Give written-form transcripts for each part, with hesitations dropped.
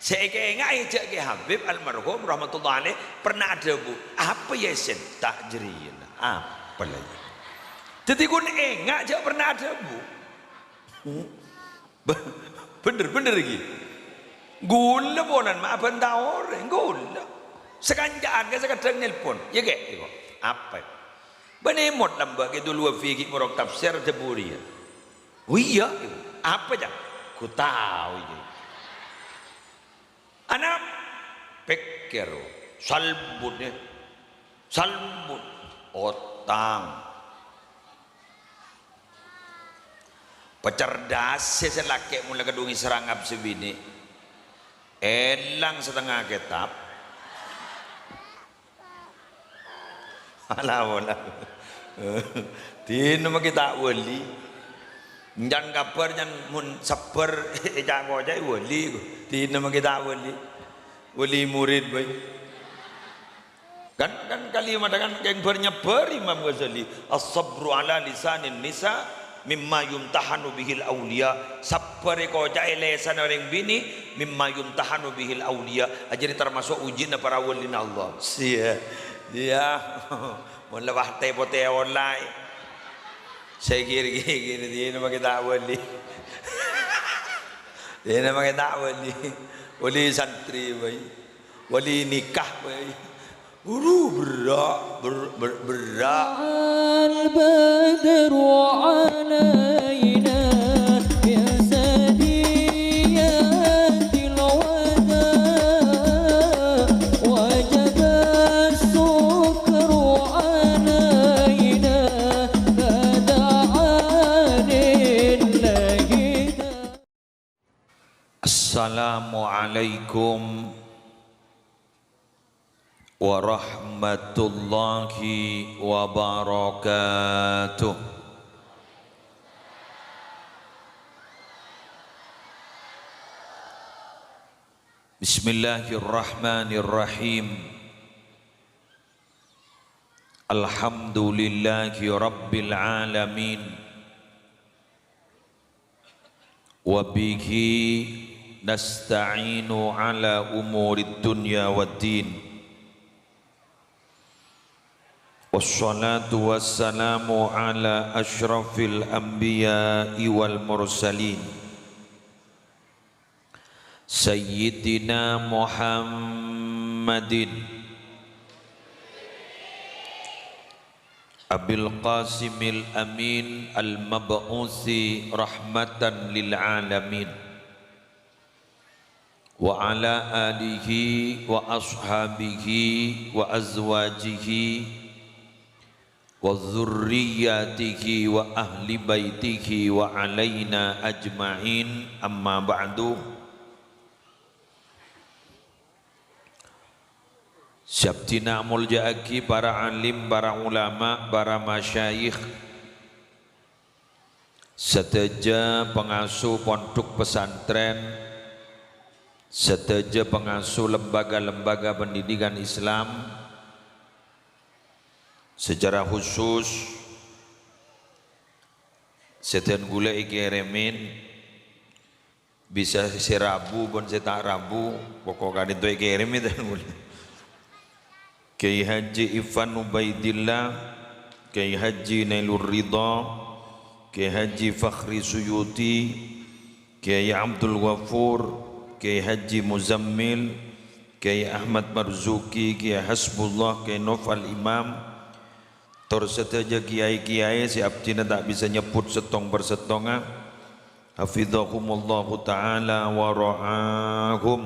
Saya ingat aja ke Habib almarhum rahmatullah alaih pernah ada bu apa ya sen tak jeriin apa lagi. Jadi kun enggak aja pernah ada bu. Bener lagi. Gula bonan maaf entah orang gula. Sekanjaan ke sekadang nelpon ya ke apa? Benemot lambak itu luar fikir morok tafsir jeburian. Oh iya apa aja? Ku tahu ya. Anak pikir salbut otang pecerdas seselaki mulai kedungi serangap sebini elang setengah kitab alah dino kita wali jangan kabar jangan mun sabar jangan aja wali di nama kita wali murid baik kan kalimat kan yang bernyebar Imam Ghazali as-sabru ala lisanin nisa mimma yumtahanu bihil awliya sabar ko jai lesan orang bini mimma yumtahanu bihil awliya jadi termasuk ujian para wali Allah sia dia mun lewah tepote online saya kira gini dia nama kita wali dia nama kita wali santri wali nikah berak al-badru alayna ya sadiyatil wada wajab as-sukru alayna bada'anillahi. Assalamualaikum warahmatullahi wabarakatuh. Bismillahirrahmanirrahim. Alhamdulillahi rabbil alamin. Wa bihi nasta'inu ala umurid dunya waddin. Wassalatu wassalamu ala ashrafil anbiya'i wal mursalin Sayyidina Muhammadin Abil Qasimil Amin al-mab'usi rahmatan lil alamin wa ala alihi wa ashabihi wa azwajihi wa dzurriyyatihi wa ahli baitihi wa alaina ajma'in amma ba'du. Syabtina muljaaki para alim, para ulama, para masyayikh, seteja pengasuh pondok pesantren, seteja pengasuh lembaga-lembaga pendidikan Islam, secara khusus setian gula ikeremin bisa si Rabu pun si tak Rabu pokok kadin tu ikerem itu Kiai Haji Ifan Ubaidillah, Kiai Haji Nailur Ridha, Kiai Haji Fakhri Suyuti, Kiai Abdul Ghafur, Kiai Haji Muzammil, Kiai Ahmad Marzuki, Kiai Hasbullah, Kiai Nofal Imam, tor seteja kiai-kiai si abdina tak bisa nyebut setong bersetonga, hafidhahumullahu ta'ala wa ra'ahum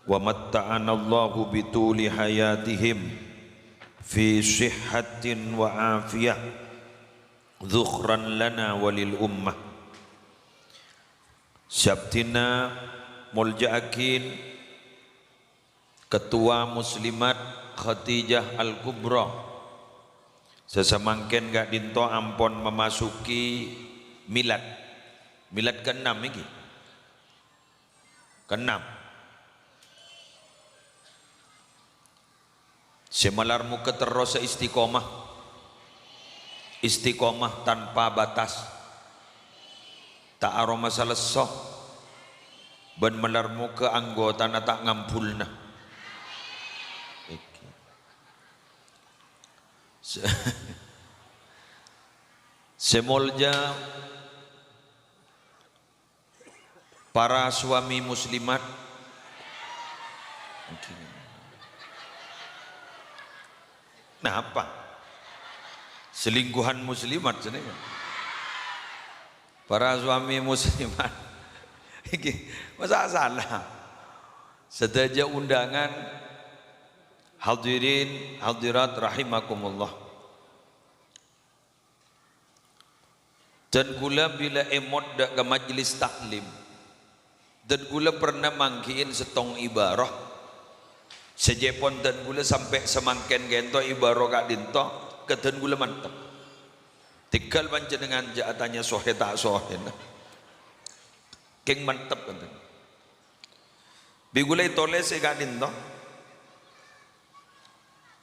wa matta'anallahu bituli hayatihim fi sihhatin wa afiyah dhukhran lana walil ummah. Syabtina mulja'akin Ketua Muslimat Khadijah Al-Kubra sesemangken gak dinto ampon memasuki milad ke-6 ini ke-6 semalarmu keterus istiqomah tanpa batas tak aroma salesoh ban melar muka anggota na tak ngampul na semolja para suami muslimat nah apa selingkuhan muslimat sebenarnya para suami muslimat masa salah sedaja undangan hadirin hadirat rahimakumullah dan gula bila emot dak ke majlis taklim dan gula pernah mangkiin setong ibarah sejepon dan gula sampai semangken gento ibarah kak dinto ke dan gula mantap tinggal panjenengan jahatannya sohe tak sohe keng mantap kan bigulai toles kak dinto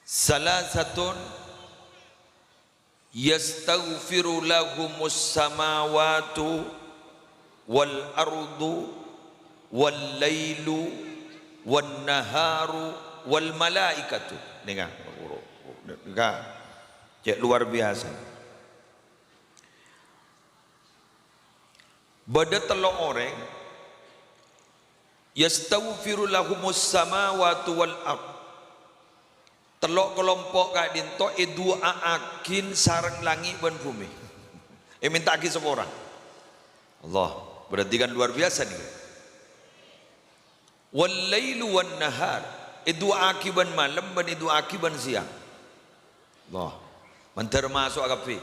salah satun yastaghfiru lahumus samawatu wal ardu wal lailu wan naharu wal malaikatu dengar cek luar biasa bada telok orang yastaghfiru lahumus samawatu wal ardu telok kelompok kak dinto dua akin sarang langit dan bumi minta lagi semua orang Allah berarti kan luar biasa nih wal lailu wan nahar dua akiban malam dan dua akiban siang Allah termasuk akapi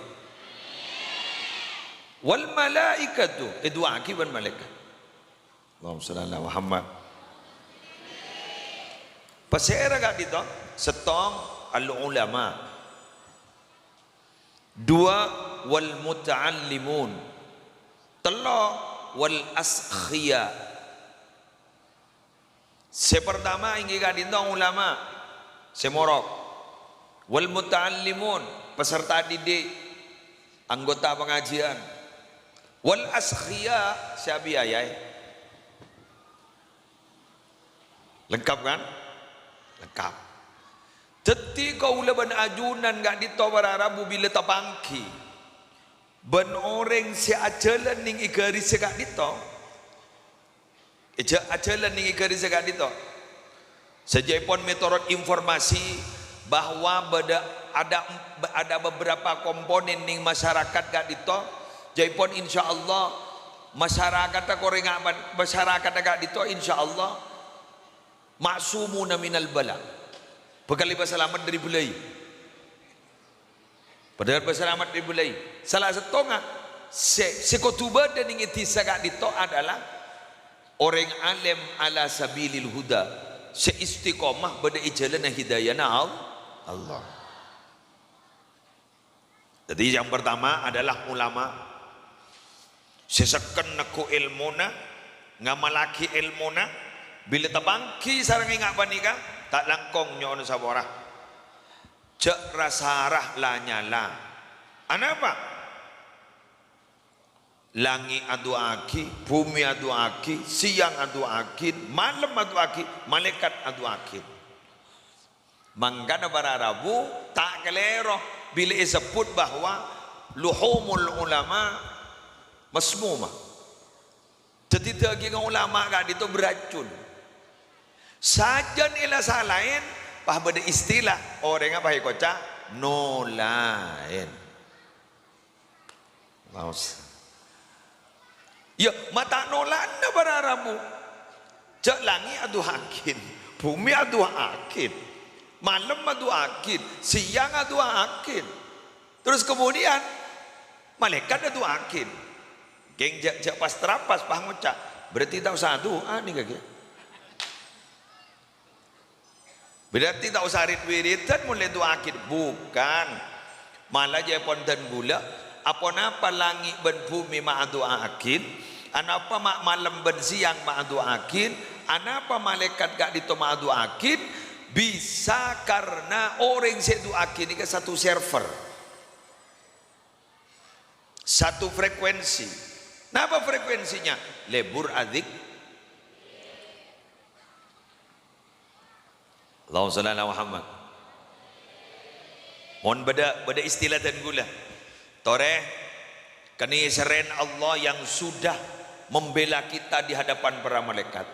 wal malaikatu dua akiban malaikat Allahumma shalli ala Muhammad pasera kak dito setong al ulama dua wal muta'allimun telok wal askhiya sepertama ingin kadinto ulama semorok wal muta'allimun peserta didik anggota pengajian wal askhiya siabiayai lengkap kan lengkap Teti kau leban ajunan gak ditobararabu bila tapangki ben orang si ajalan ning igari segak dito ajalan ning igari segak dito sejapun meteorot informasi bahwa ada beberapa komponen ning masyarakat gak dito japon insyaallah masyarakat korengaban masyarakat gak dito insyaallah maksumuna minal bala bekali berselamat dari bulai padahal berselamat dari bulai salah satu sekotuba dan ingin tisagak dito adalah orang alim ala sabilil huda seistiqomah pada jalan hidayahna Allah jadi yang pertama adalah ulama seseken naku ilmuna ngamalaki ilmuna bila tabangki sarang ingat panika tak langkong nyono sabora cek rasarah la nyala anapa langit adu aki bumi adu aki siang adu akin malam adu aki malaikat adu akin manggana bararabu tak kelero bila disebut bahwa luhumul ulama masmumah jadi daging ulama gak itu beracun saja nila sa lain pah beda istilah orang apa koca no lain laos ya mata nolan na bararamu cak langit adu akin bumi adu akin malam adu akin siang adu akin terus kemudian malaikat adu akin geng jak pas terapas pah ngocak berarti tahu satu nih kaki berarti tak usah wirid-wiridan mulai doa akhir bukan malah japon dan gula apa napa langit ben bumi ma doa akhir anapa mak malam ben siang ma doa akhir anapa malaikat gak dito ma doa akhir bisa karena orang se doa akhir ini ke satu server satu frekuensi napa frekuensinya lebur adik Allahumma shalli ala Muhammad. Mohon beda istilah dan gula. Tore kani seren Allah yang sudah membela kita di hadapan para malaikat.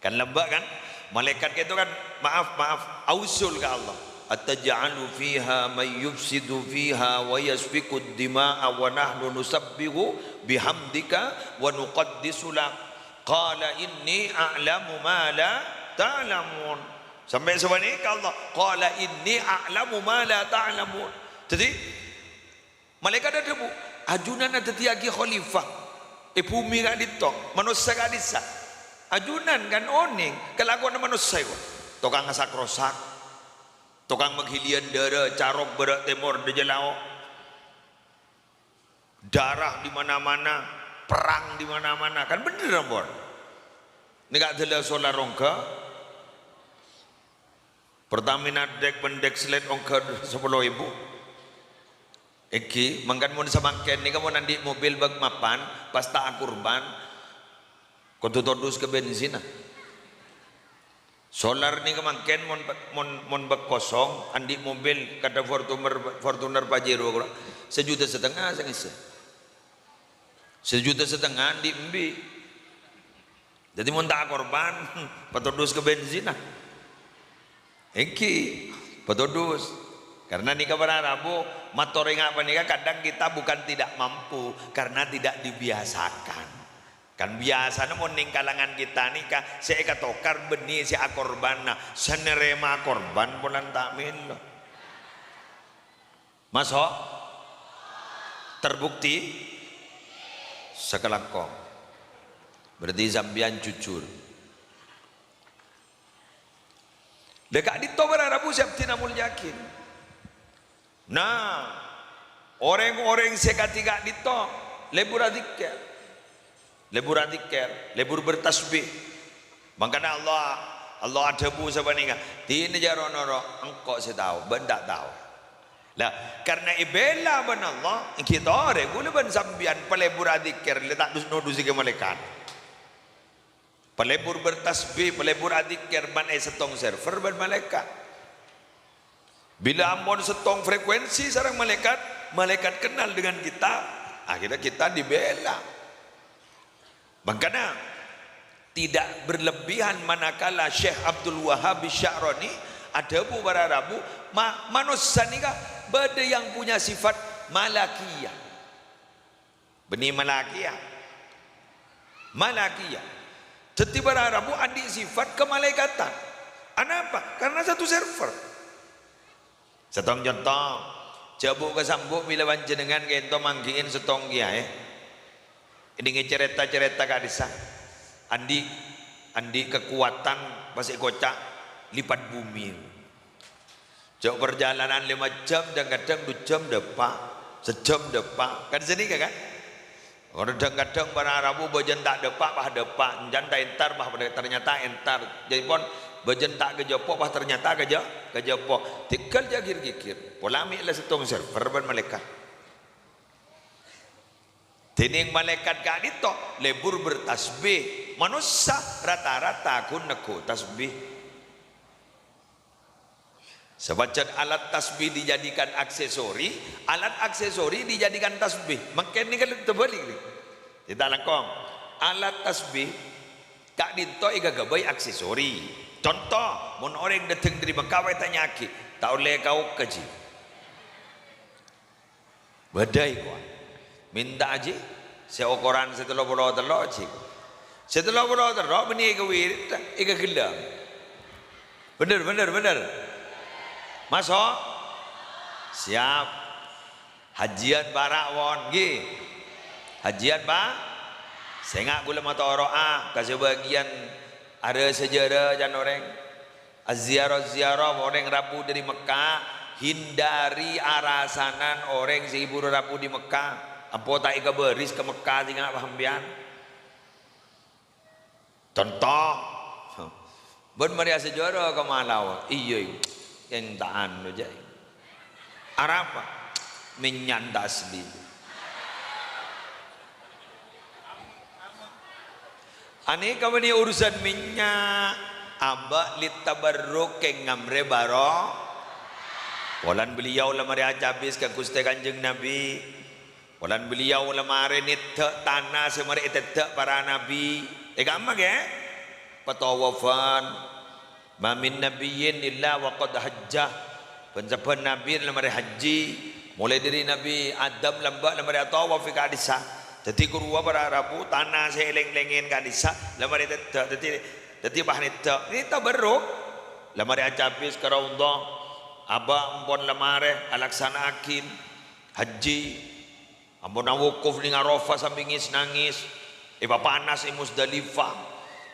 Kan lembak kan? Malaikat itu kan maaf ausul ke Allah. Ataj'alu fiha may yufsidu fiha wa yasfiku ad-dima'a wa nahnu nusabbihu bihamdika wa nuqaddisu lak. Qala inni a'lamu ma la ta'lamun. Sampai sebenarnya ke Allah. Qala inni a'lamu ma la ta'lamun. Jadi malaikat ada bu ajunan ada tiagi khalifah. Bumi gak ditok, manusia gak disa. Ajunan kan oning kelakuan manusia kok. Tukang ngasak rosak, tukang menghilian darah, carok berak timur de jelao, darah di mana-mana, perang di mana-mana, kan bener bor. Ini gak ada solar rongka, Pertamina dek bendek selet ongka 10.000. Eki mangkan mun samangken ni kamu nanti mobil bag mapan pas tak kurban kudu todus ke bensin. Solar ni kemangken mon bag kosong andi mobil kata Fortuner Pajero 1,5 juta sengisa. 1,5 juta andi embi. Jadi mon tak korban patodus ke bensin. Eki patodus. Karena nikah berarabu matori apa nikah kadang kita bukan tidak mampu karena tidak dibiasakan. Kan biasa namun ning kalangan kita nikah saya katokar benih si akorban nah senerema korban bulan takmin loh. Masuk terbukti sekelangkong. Berarti zambian jujur. Dekat di berarabu siap tinamul yakin. Nah, orang-orang sekatiga dito lebur adikir, lebur bertasbih. Makanya Allah ada bu sebenarnya. Tini jaronoro engkau setahu, benda tahu. Lah, karena ibela ben Allah, kita orang gula ben sambian pelebur adikir letak dus ke malaikat. Pelebur bertasbih, pelebur adikir ban setong server ben malaikat. Bila ampun setong frekuensi sarang malaikat kenal dengan kita, akhirnya kita dibela. Makanya tidak berlebihan manakala Syekh Abdul Wahhab Sya'rani ada bu bararabu manusia ni kah bade yang punya sifat malakiyah. Benih malakiyah. Jadi bararabu andi sifat kemalaikatan. Kenapa? Karena satu server. Setong contoh, jabuk ke sambuk bila panjenengan kento manggiin setong kiai. Ini cerita-cerita kadisa. Andi kekuatan pasik kocak lipat bumi. Jauh perjalanan 5 jam dan kadang 2 jam depak, sejam depak. Kan sini kan? Kadang-kadang para Arabu bajan tak depak, bah depak, jangan tak entar, bah ternyata entar. Jadi pun bajan tak kejopok, bah ternyata kejopok. Tikal jagir-gikir. Polamik lah setong server ban malaikat. Tining malaikat ka dito lebur bertasbih. Manusia rata-rata kun neko tasbih. Sebacan alat tasbih dijadikan aksesori, alat aksesori dijadikan tasbih. Makin ni kalau terbalik ni. Kita langkong. Alat tasbih kak dito igagabay aksesori. Contoh, mun orang datang dari Mekah tanya aki, tak boleh kau kaji. Badai kau. Minta aja seokoran setelah pulau telok cik. Setelah pulau telok benih kawir ika gelam. Bener. Masuk. Siap. Hajian barak won gi. Hajian ba. Sengak gula mata oroa kasih bagian ada sejarah jangan orang. Ziarah orang rabu dari Mekah. Hindari arasanan orang sehibur rabu di Mekah. Apa tak ika beris ke Mekah tinggal pahambian. Contoh. Ben Maria sejarah ke Malau. Iya. Yang taan aja. Arapa minyan dasli. Aneh kamu ni urusan minyak aba litabarruk ke ngamre baro walan beliau lamari ajabis ke Gusti Kanjeng Nabi walan beliau lamari nitte tanah semari itette para nabi gamma ge patawafan ma min nabiyyin illa wa qad hajjah penjaban nabi lamari haji mulai dari Nabi Adam lamba lamari tawaf fi kadisa jadi kurwa para rabu tanah seleng-lengin kadisa lamari tette jadi bahan ini tabarruk lamari ajabis ke raudhah aba ampun lamare alaksanakin haji ampun wukuf ning Arafah sambil nangis panas Musdalifah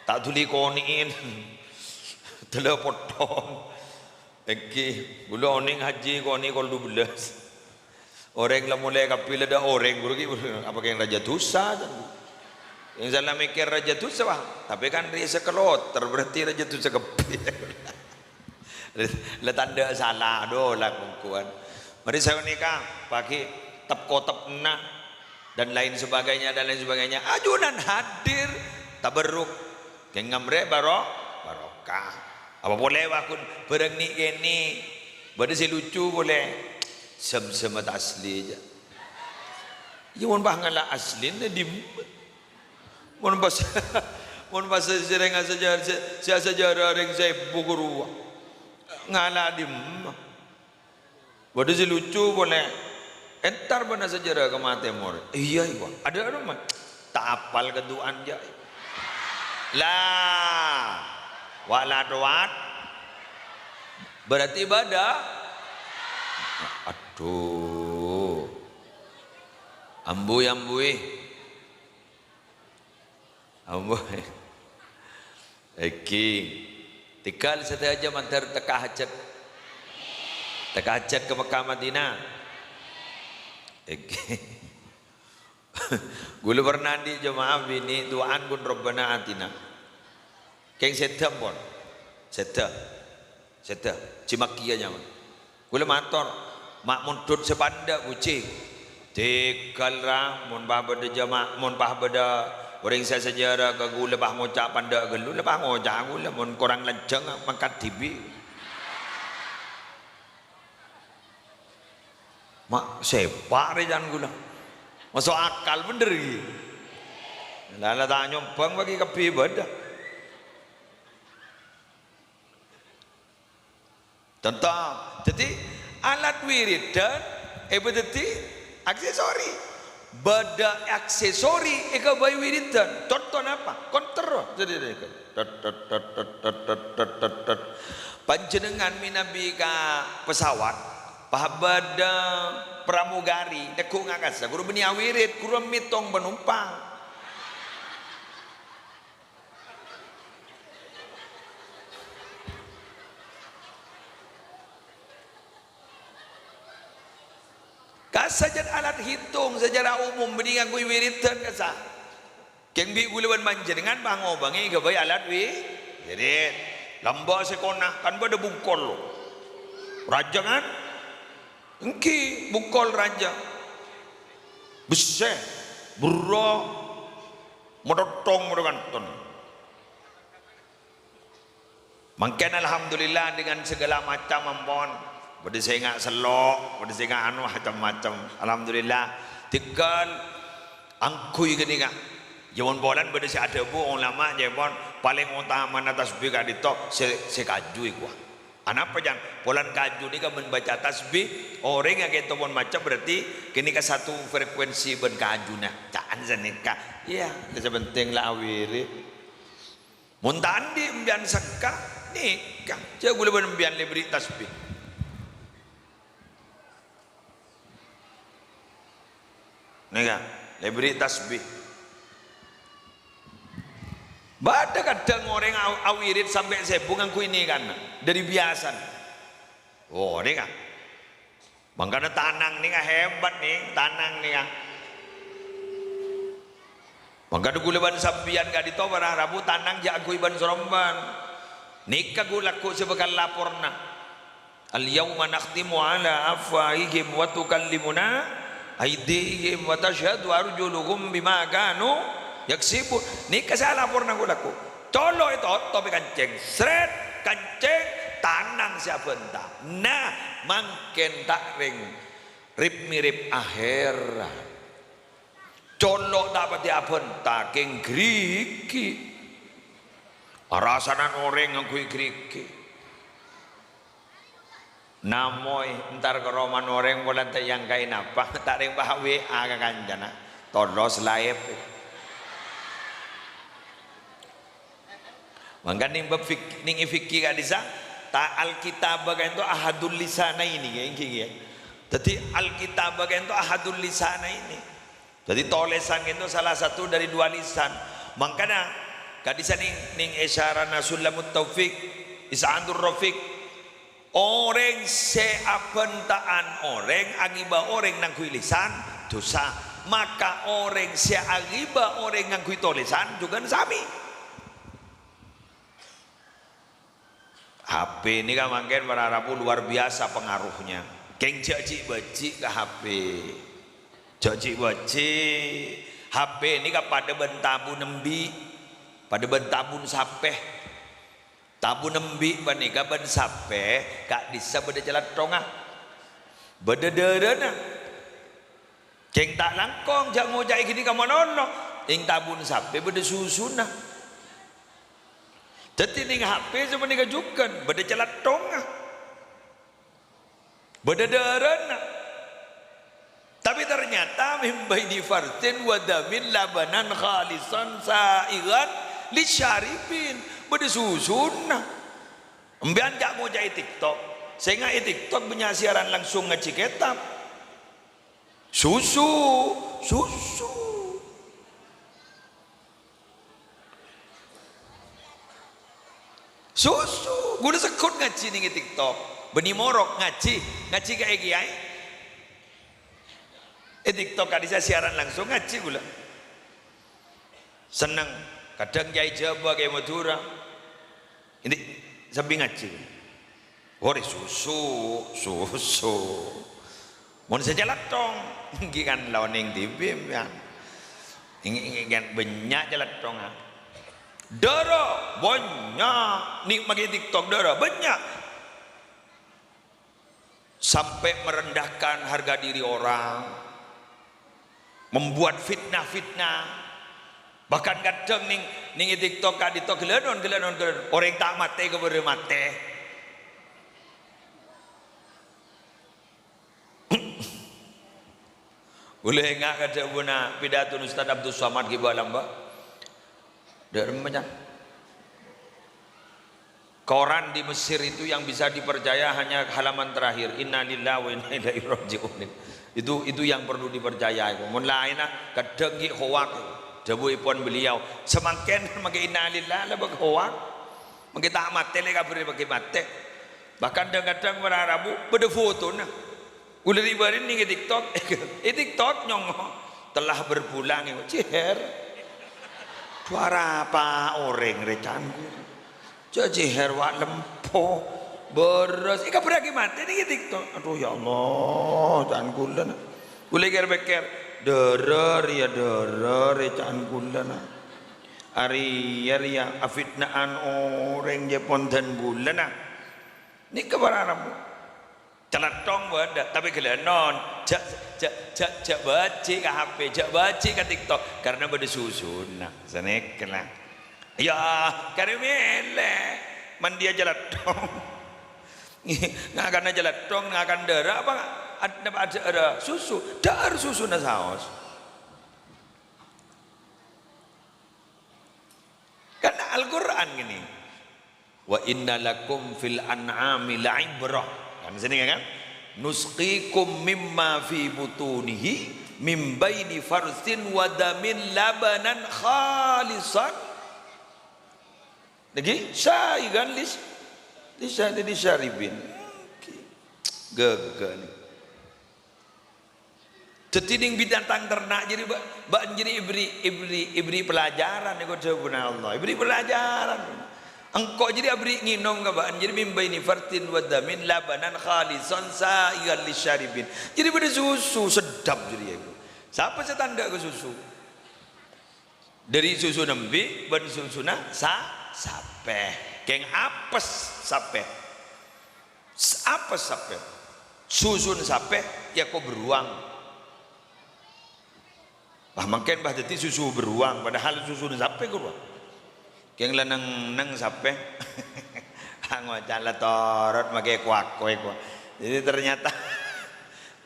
tak tuli koniin telepon iki gula oning haji koni kol 12 orang lah mulai kapil ada orang guru apa yang raja dosa yang salah mikir raja dosa bah tapi kan dia sekelot berarti raja dosa kapil lah tanda salah doh lah kuan mari saya nikah pakai tep kotep nak dan lain sebagainya ajunan hadir tabarruk kengamre barokah apa boleh wakun bereng ni gini bade si lucu boleh semat asli aja ya mun bah ngala asli na dim mun pas sejarah reng saya buguru ngala dim bade si lucu boleh entar bana sejarah ke mate mor iya ada rumah tak apal keduaan dia lah wala doat berarti ibadah aduh ambui iki tikal saja mantar teka hajat ke Mekah Madinah iki gula pernah di jemaah bini tuan pun Rabbana atina keng sedap pun sedap cimakianya gula mator mak mundut sepanda bucing tikal ra mun bah beda jamaah mun bah beda orang saya sejarah ke gula bah ngocak panda gelu lebah ngocak gula mun kurang lenceng mangkat tibi mak sepak rejan gula masuk akal bener gitu lala tak nyompang bagi kepi beda tentang jadi alat wiridan berarti aksesori beda aksesori bayi wiridan contoh apa konter jadi panjenengan minabi ka pesawat pahabada pramugari deku ngakasa guru beni awirit guru mitong penumpang kasajan alat hitung secara umum mendingan kui wiritan kasa keng bi gulawan manjenengan bango bangi gabai alat wirit lamba sekonah kan pada bungkol raja kan engki bungkol raja besar burro modotong modokanton mungkin alhamdulillah dengan segala macam ampun pada saya ingat selok, pada saya ingat anu macam-macam. Alhamdulillah. Tikal angkui gini kan. Jangan bolan pada saya ada bu orang lama jangan paling utama tasbih kat di top saya kaju gua. Anak apa jangan bolan kaju ni kan membaca tasbih orang yang kita pun macam berarti kini ke satu frekuensi ben kaju nah. Jangan zanika. Iya, itu penting lah awiri. Muntan di mbian sangka nikah. Jangan boleh mbian lebih tasbih. Nega, lebih tasbih. Bada kadang orang awirit sampai sebungan ku ini kan dari biasa. Oh, nega. Bangkana tanang nih hebat nih, tanang nih. Bangkana gulaban sampian gak dito para rabu tanang ja aku iban soromban. Nikah gulaku sebekal laporna. Al yauma nakhtimu ala afwahihim wa tukallimuna aydihim wa tashhadu arjuluhum bima kanu yaksibun. Nikah saya lapor na gulaku colok itu topi kancing seret kancing tanang siapa entah nah mangken tak ring rip mirip akhirat colok dapat diapun taking griki rasanan orang ngakui griki namoy ntar ke roman orang bulan yang kain apa tak ring bahwa WA ke kanjana tolos laib mangkan ning bab ning fikih ka disa ta alkitab bagian itu ahadul lisana ini kayak jadi alkitab bagian itu ahadul lisana ini jadi tolesan itu salah satu dari dua lisan makanya kadisa ning isyarana sulamut taufik isaandur rafiq orang seapentaan orang agiba orang nang kui lisan dosa maka orang seagiba orang nang kui tolesan juga sami HP ini kan makin berharap luar biasa pengaruhnya keng cik becik ke HP cik becik HP ini kan pada bentabu nembi pada bentabun sapeh tabu nembi panika ben sapeh kak disa beda jalan tongah beda derana keng tak langkong jak ngojak gini kamu nono ing tabun sapeh beda susuna jadi ning HP sebenarnya juga beda jalan tongah beda derana tapi ternyata mimbai di fartin wadamin labanan khalisan sa'igan lisyaribin beda susunah embian jak mau jahit TikTok sehingga TikTok punya siaran langsung ngaji kitab susu gue udah sekut ngaji nih TikTok beni morok ngaji kayak kiai TikTok kadisa siaran langsung ngaji gula seneng kadang kiai Jawa kayak Madura ini sambil ngaji ore susu mau saja latong kan lawan yang TV ya ini kan banyak jalan tong dara banyak nih pakai TikTok dara banyak sampai merendahkan harga diri orang membuat fitnah bahkan kadang ning TikTok kadito gelenon orang tak mate kepada mate boleh enggak kada guna pidato Ustaz Abdul Somad ki balam ba dermanya koran di Mesir itu yang bisa dipercaya hanya halaman terakhir innalillahi wa inna ilaihi raji'un itu yang perlu dipercaya mun lainna kadang ki hoak dawuhipun beliau semakin makin innalillahi la hoak makin tak mate le kabeh bagi mate bahkan kadang berharabu pada foto nah udah ribarin nih TikTok TikTok nyong telah berpulang ciher suara apa orang recanku ciher wak lempo beres ika beragi mati nih TikTok aduh ya Allah can kulan boleh ger-beker derer ya derer recan kulan ari ya afitnaan orang Jepun dan bulan ini kebarang celatong benda tapi kelenon jak baca ke HP jak baca ke TikTok karena benda susun nah senek kena ya karimele mandia celatong nggak akan celatong nggak akan darah apa ada susu dar susu na saos karena Al-Quran gini wa inna lakum fil an'ami la'ibrah kan sini kan nusqikum mimma fi butunihi mim baini farsin wa damin labanan khalisan lagi syaigan lisyaribin gagal tetining binatang ternak jadi jadi ibri pelajaran nego jawabna Allah ibri pelajaran engkau jadi abri nginom kabaan jadi mimbaini fartin wadamin labanan khalisan sa'igan lisyaribin jadi pada susu sedap jadi itu siapa saya tanda ke susu Dari susu nembi ben susuna sape. Keng apes sape. Apes sape. Susun sape ya kok beruang. Bah makin bah dadi susu beruang padahal susun sape beruang. Keng lanang nang sape. Ngocala torot make kuak kowe. Jadi ternyata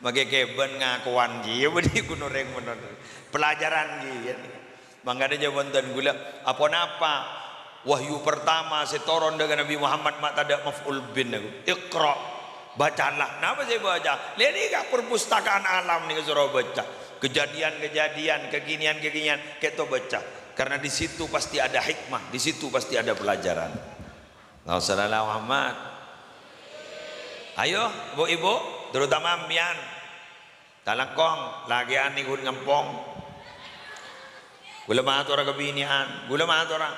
make keben ngakuan ki beli kuno reng bener. Pelajaran ki. Mangga ada jawaban gula apa napa wahyu pertama setoron dengan Nabi Muhammad mak tada maf'ul bin aku iqra bacalah napa saya baca ini kak perpustakaan alam nih suruh baca kejadian-kejadian kekinian-kekinian kita baca karena di situ pasti ada hikmah di situ pasti ada pelajaran. Sallallahu Muhammad. Ayo ibu-ibu terutama ambian talangkong lagi ani gun ngempong gula mahatora kebinian gula mahatora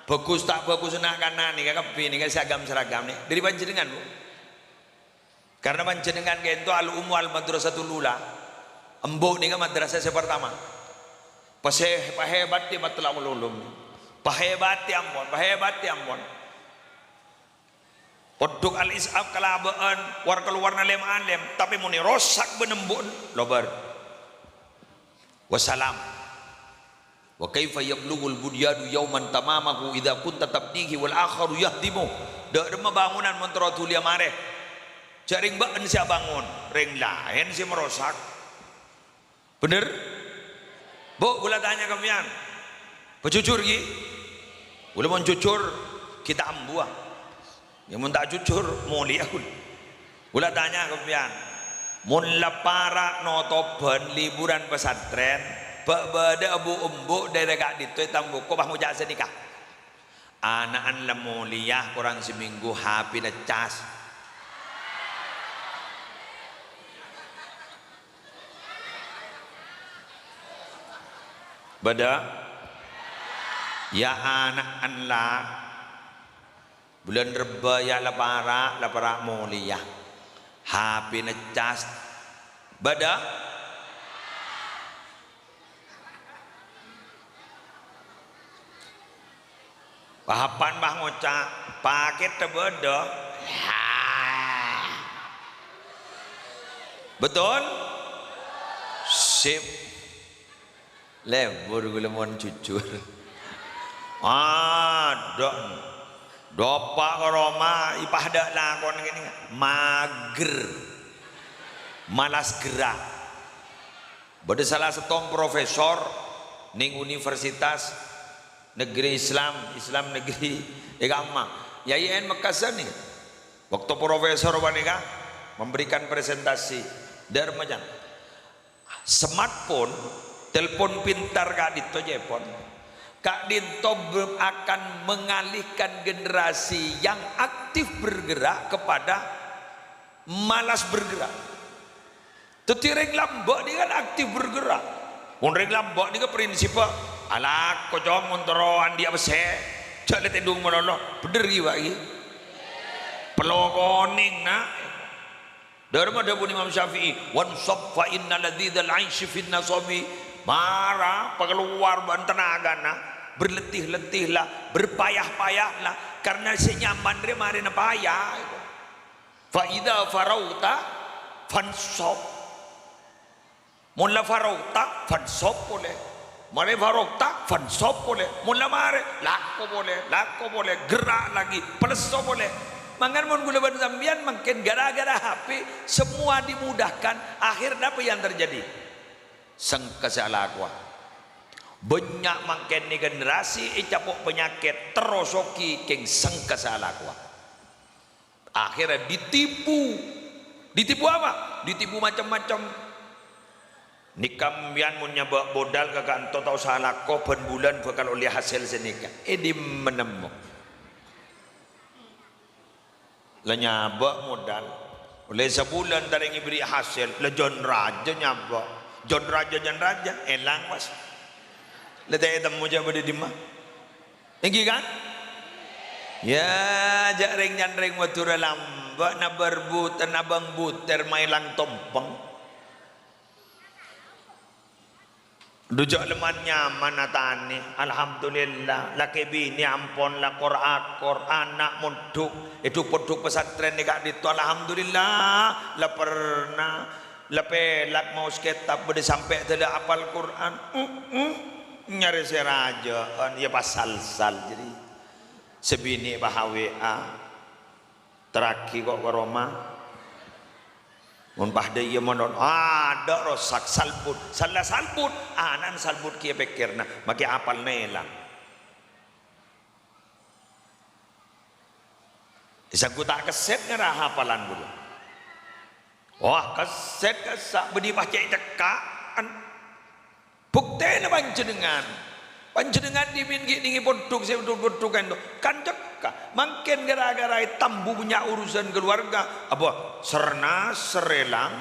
bagus tak bagus nak kanan nih kakak bini kan seragam nih dari panjenengan bu karena panjenengan kento al umu al madrasatul ula embok nih kan madrasah pertama pahebat dia matlah ulum pahebat ambon podok al isaf kalabaan war keluar nalem alem tapi muni rosak benembun lobar wassalam. Wa kaifa yablughul bunyadu yauman tamamahu idza kunta tabnihi wal akharu yahdimu. Dak dema bangunan mentero tulia mare. Jaring baen sia bangun, ring lain si merosak. Bener? Bu, gula tanya kamian. Bejujur ki. Gula mun jujur kita ambuah. Ya mun tak jujur mulia kun. Gula tanya kamian. Mun lapara notoban liburan pesantren bada abu umbu dari kak dito tambu ko bah mujak senikah anaan lemuliyah kurang seminggu hapi na cas bada ya anak la bulan reba ya lapara muliyah hapi na cas bada pahapan bah ngocak paket tebeda betul sip lebur gula mon jujur dok dopak ke Roma ipah dak lakon gini mager malas gerak bade salah setong profesor ning universitas negeri Islam negeri agama YIN Makassar nih waktu profesor wanita memberikan presentasi dari macam smartphone telepon pintar kak dito jepon kak dito akan mengalihkan generasi yang aktif bergerak kepada malas bergerak tetireng lambok dia kan aktif bergerak orang lambok dia kan prinsipnya alak kocong montoro andi abse cak tendung menolong bener giwa gi pelokoning nak dari mana pun Imam Syafi'i wan sabfa innal ladzidal aishi fin nasabi marah keluar ban tenaga nak berletih-letihlah berpayah-payahlah karena senyaman dia mari na payah fa idza farauta fansab mun la farauta fansab boleh mare farok tak fansop boleh mula mare lako boleh gerak lagi peleso boleh mangan mun gula ban sambian makin gara-gara HP semua dimudahkan akhirnya apa yang terjadi sengkesalakwa banyak makin ni generasi capok penyakit terosoki keng sengkesalakwa akhirnya ditipu apa ditipu macam-macam nikam yang menyebab modal ke kantor tahu salah kau bulan bakal oleh hasil senika di menemu lenyabak modal oleh sebulan dari beri hasil lejon raja nyabak jon raja elang was letak temu je pada di mah tinggi kan ya jak ring waktu lambat na berbut na bang buter mailang tompeng Dujak leman nyaman atane. Alhamdulillah. Laki bini ampun la Quran nak munduk. Itu poduk pesantren ni kak ditu. Alhamdulillah. La pernah. La pelak mau sekitab boleh sampai tidak apal Quran. Nyari serajaan. Ya pasal-sal jadi. Sebini bahawa terakhir kok ke Roma. Mun pahde ia monon ada rosak salbut salah salbut anan salbut kia pikirna maki apal nelang isa ku tak keset ngarah hafalan dulu wah keset kesak bedi baca dekaan bukti na panjenengan diminggi dingi poduk saya poduk kan cekak makin gara-gara tambu punya urusan keluarga apa serna serelang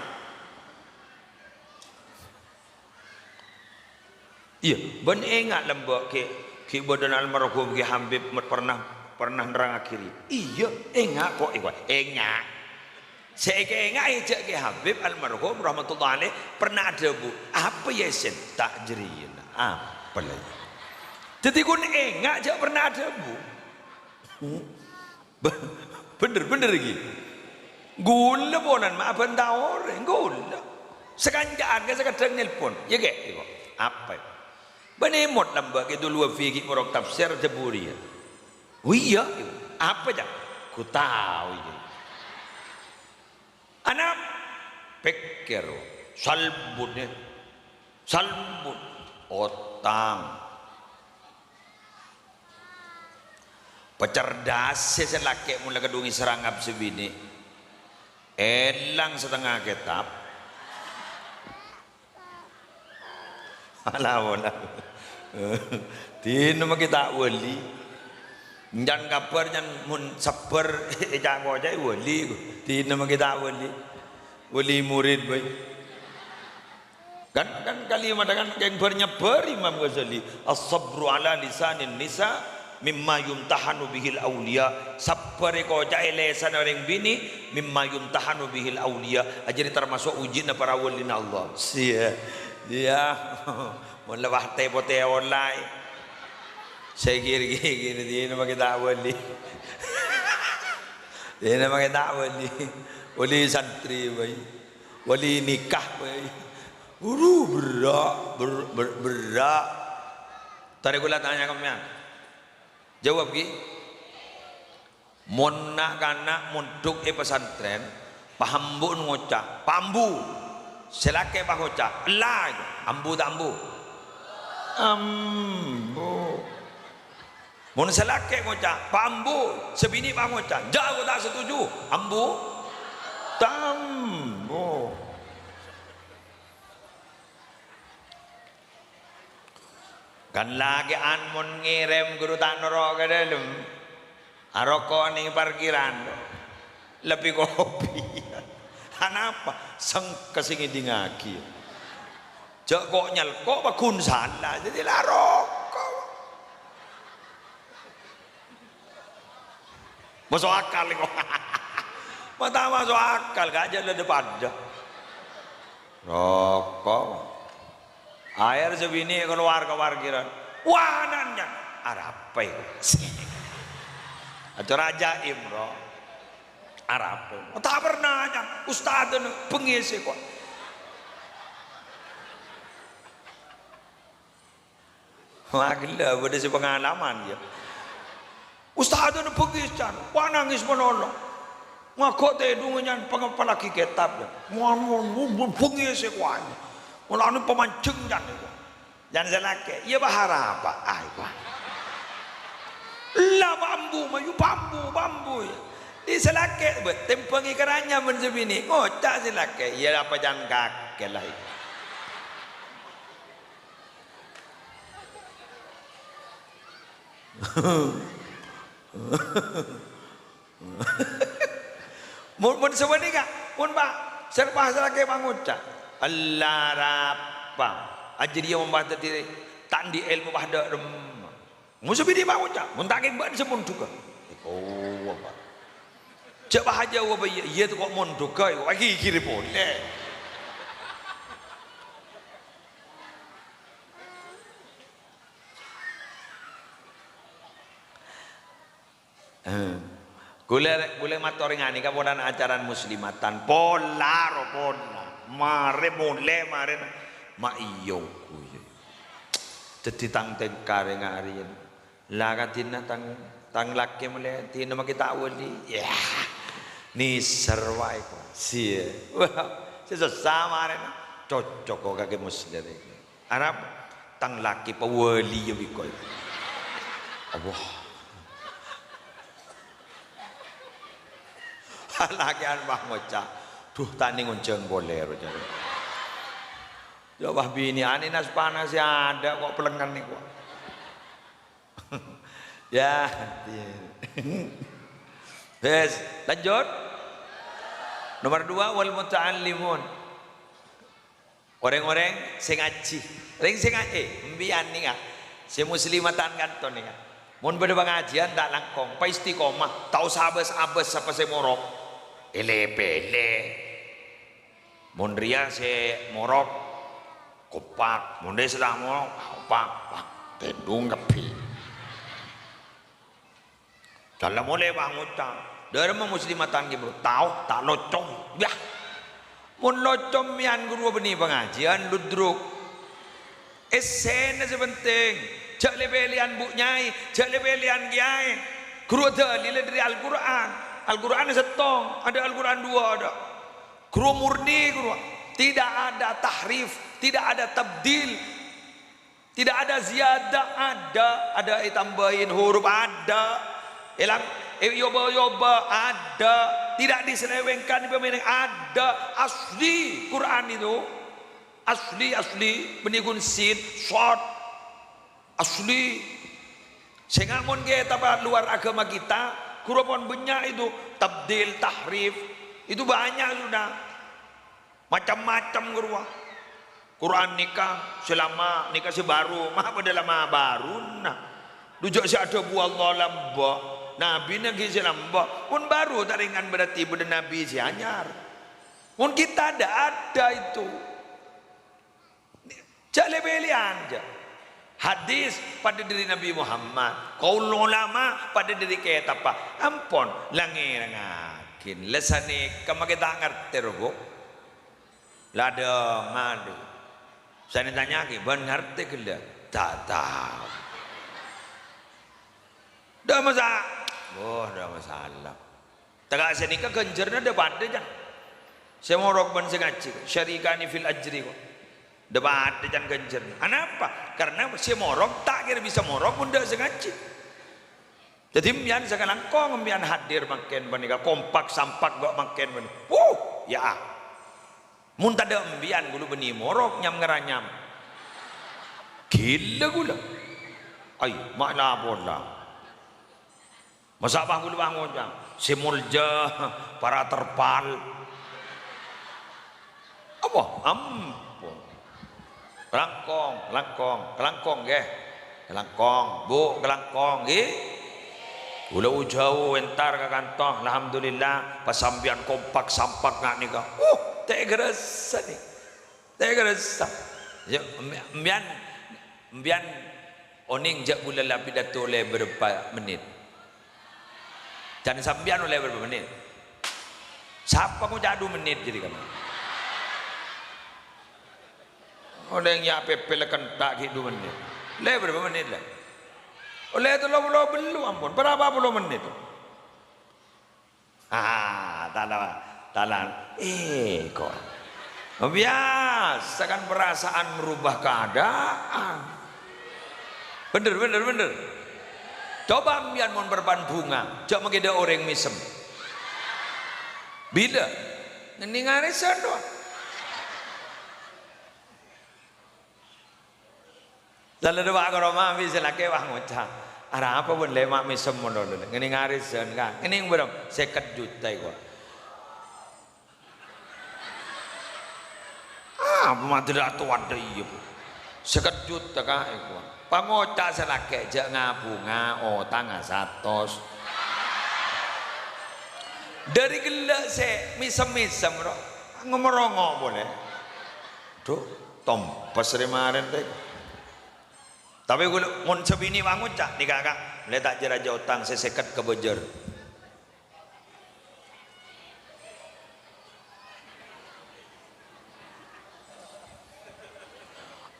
iya ben ingat lembok ki bodan almarhum ki Habib pernah nerang akhiri iya ingat kok ingat saya ingat aja ki Habib almarhum rahmatullah alaih pernah ada bu apa ya sen tak jeriin apa lagi jadi kun enggak jak pernah ada bu bener lagi gula bonan maaf bentau orang gula sekanjaan ke sekadang nelpon ya ke apa benemot lambak itu luar fikir orang tafsir jeburi ya iya apa jak ku tahu ya anak pikir salbut otang pecerdas selaki mula kedungi serangap sebini elang setengah kitab alah tino kita wali jangan kabar jangan mun sabar jangan aja wali tino kita wali murid boy kan kalimat kan yang bernyebar Imam Ghazali as-sabru ala lisanin nisa mimma yumtahanu bihil awliya sabar ko jae lesan orang bini mimma yumtahanu bihil awliya jadi termasuk ujian para wali Allah sia dia mun lewah tepote online saya gini dia nama kita wali dia nama kita wali santri wali nikah berak tadi gula tanya kami jawab ki mon nak kana munduk pesantren pahambu ngocak pambu selake pahoca lah ambu tambu ambu mon selake ngocak pambu sebini pahoca jauh tak setuju ambu tambu kan lagi mon ngirim guru tak noro ke dalam aroko ning parkiran lebih kopi kenapa sang kesingi dingaki jok kok nyal kok bakun salah jadi lah rokok masuk akal kok mata masuk akal gak aja depan dah rokok air sebini keluar ke parkiran wah nanya apa itu atau Raja Imro Arab tak pernah aja ustaz pengisi kok wah gila pada si pengalaman ya ustaz pengisi wah nangis menolong ngakok teh dungannya pengepala kitab mau pengisi kok mulanya pemancing dan selake ia bahara apa lah bambu mayu bambu di selake tempengi keranya mensebini ngocak selake ia apa jangan kakek lah mun sebenarnya kak mun pak serba selake mangocak Allah rapa ajar dia membaca diri tak di ilmu bahda musuh bini mau cak muntakin ban semun juga oh apa cak bahaja apa iya tu kok mon duka lagi kiri boleh Gule matoringan ini kapodan ajaran muslimatan pola mare mule mare ma iyo kuye jadi tang tengkare ngarian lagatina tang laki mule tina makita wali ya ni serwai ko sia sesama mare cocok kok kage muslim Arab tang laki pawali yo bikoy Allah lagian bah ngocak duh tani ngonceng bolero jadi coba bini ani nas panas ya ada kok pelengan nih kok ya yes lanjut nomor 2 wal muta'allimun orang-orang sing ngaji sing mbian nih si muslimatan kanton nih mun pada pengajian tak langkong pa istiqomah tau sabes-abes apa se morok ele-pele mun ria se morok kopak mun dia sedang morok kopak tendung kepi dalam mulai bangutan dari muslimatan gitu tahu tak locong ya mun locong mian guru beni pengajian ludruk esen sepenting jak lebelian bu nyai jak lebelian kiai guru dalil dari Al-Qur'an Al-Quran setong, ada Al-Quran 2 ada. Guru murni guru. Tidak ada tahrif, tidak ada tabdil. Tidak ada ziyadah, ada tambahin huruf ada. Elang yoba ada. Tidak diselewengkan di pemilik ada. Asli Quran itu. Asli benigun sin, short. Asli. Sehingga mun kita luar agama kita kurupon banyak itu tabdil tahrif itu banyak sudah macam-macam Quran nikah selama nikah sebaru mah pada lama baru nah dujak si ada buah Allah lamba nabi nagi selamba pun baru taringan berarti pada nabi si anyar pun kita ada itu jak lebelian aja hadis pada diri Nabi Muhammad qaul ulama pada diri kita apa ampun langirangakin lesane kama kita ngerti rogo ladang ngadu saya tanya ke ban ngerti gila tak tahu dah masalah tak saya nikah genjernya ada pada jang saya mau rok ban sengaji syarikani fil ajri kok debat dan genjer. Kenapa? Karena si morok tak kira bisa morok pun dah sengaja. Jadi mian sekarang kau mian hadir makin menikah kompak sampak gak makin menikah. Ya. Mun tak ada mian gulu beni morok nyam ngeranyam. Gila gula. Ay makna bola. Masa bah gulu bangun jam. Si mulja para terpal. Apa? Kelangkong ge kelangkong bu kelangkong ge ulah jauh entar ke kantong alhamdulillah pasambian kompak sampak nak nikah tak gerasa ni tak gerasa ya mbian oning jak bulan lapidato oleh berapa menit dan sambian oleh berapa menit siapa mau jadu menit jadi kan oleh yang PP lekan tak hidup menit. Le berapa menit lah? Oleh itu lo belum ampun. Berapa puluh menit? Talan. Kok. Biasa kan perasaan merubah keadaan. Bener. Coba mian mon berban bunga. Jok mengida orang misem. Bila? Ini ngarisan doang. Lalu doa kalau mami selaki wah ngocah. Ada apa pun lema misem mondol. Ini ngarisan kan. Ini yang berapa? 50 juta kok. Mati dah tu ada iya. 50 juta kah kok. Pangocah selaki jak ngabunga otang 100. Dari gelak se misem bro. Ngomorongok boleh. Tuh tompes kemarin teh. Tapi kalau mun sebini bangun cak di kakak letak jeraja utang saya sekat ke bejer.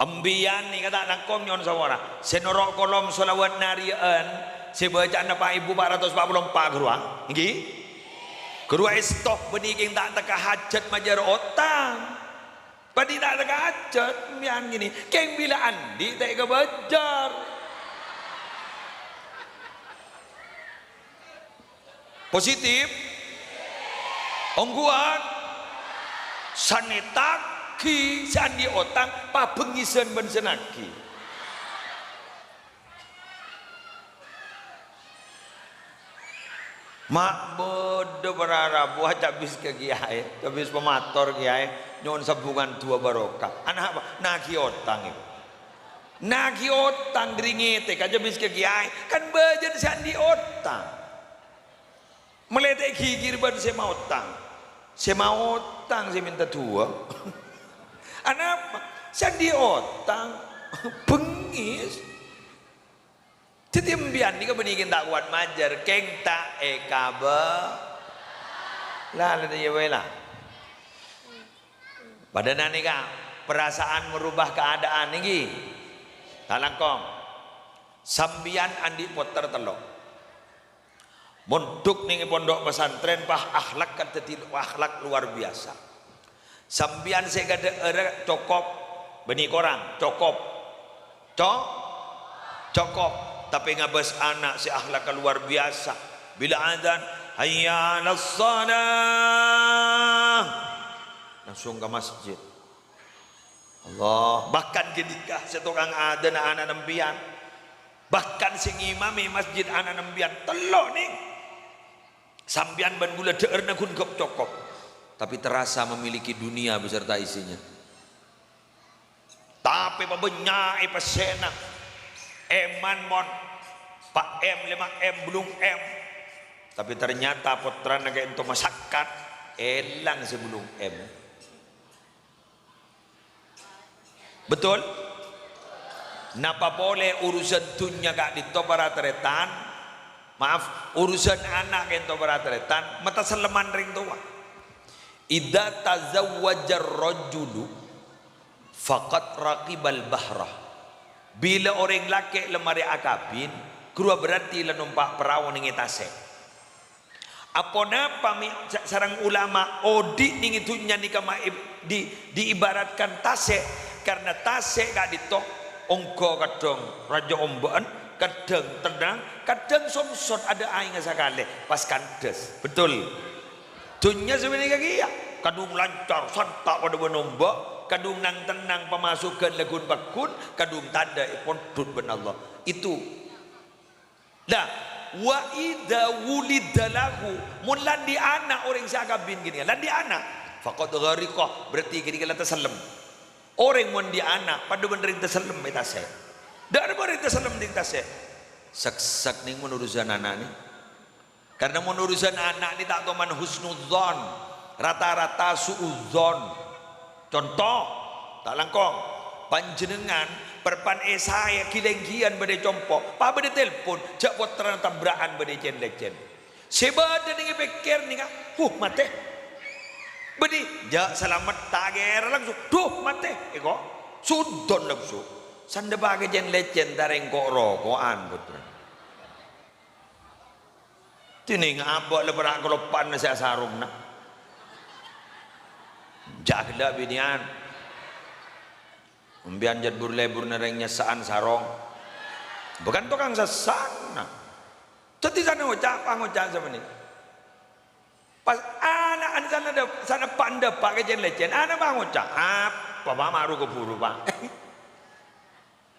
Ambian ni kata nangkom nyon sawara. Senorok kolom solawat narian. Saya baca napa ibu 444 geruang. Nggih. Gerua stop beniking tak teka hajat majar otang. Padi tak teka hajat mian gini. Keng bila andi tak ke bajar. Positif. Ongguan. Sanetak ki sandi otang pa pengisen ben senaki mak bodoh berharap buat habis ke kiai habis pemator kiai nyon sabungan tua barokah anak apa nagi otang itu nagi otang dringete kaja habis ke kiai kan bajan sandi otang meletek gigir ban saya mau otang saya minta tua anak sandi otang bengis titimbian ni kebenikin tak kuat majar keng tak ekaba lah ada ya wela pada nani ka perasaan merubah keadaan ni talangkong sambian andi poter telok monduk ning pondok pesantren pah akhlak kan tetilu akhlak luar biasa sambian saya kata cokop benih korang cokop cokop tapi ngabas anak si akhlak luar biasa bila adzan hayya 'alas shalah langsung ke masjid Allah bahkan ketika setukang adzan anak nembian bahkan sing imami masjid anak nembian telok nih sambian ban gula deerna kun cokop tapi terasa memiliki dunia beserta isinya. Tapi pabenyak pesena eman mon pak M 5M belum M. Tapi ternyata putra naga untuk masyarakat elang sebelum M. Betul? Napa boleh urusan dunia gak ditobaratretan? Maaf, urusan anak yang tobaratretan mata seleman ring tua. Idza tazawwajar rajulu faqad raqibal bahra. Bila orang laki lemari akabin, kerua berarti le numpak perahu ning tase. Apa napa sarang ulama odi ning itunya nikama diibaratkan tase karena tase gak ditok ongko kadang raja omban kadang tenang kadang somsot ada aing sakale pas kandes. Betul. Dunia sebenarnya kia kadung lancar santak pada benombak kadung nang tenang pemasukan lagun bakun kadung tanda ipon dud ben Allah itu dah wa idza wulidalahu mun landi anak orang sakabin gini landi anak faqad ghariqa berarti gini kala tasallam orang mun di anak pada bener tasallam eta se dak ada bener tasallam di tase sak ning mun urusan anak ni karena menurusan anak ini tak toman husnudzon rata-rata suudzon contoh tak langkong panjenengan perpan saya kilenggian bade compok pa bade telpon jak potran tabrakan bade cen-lecen sebada ning pikir ning mate bade jak selamat tager langsung mate eko sudon langsung sande bage cen-lecen tareng kok rokokan putra tining abok leberak kelopan nasi sarung nak jagla binian umbian jad burlebur nerengnya saan sarong bukan tukang sesana jadi sana ngocak sama ni pas anak sana panda pakai jen lecen anak bang ngocak apa maru ke buru bang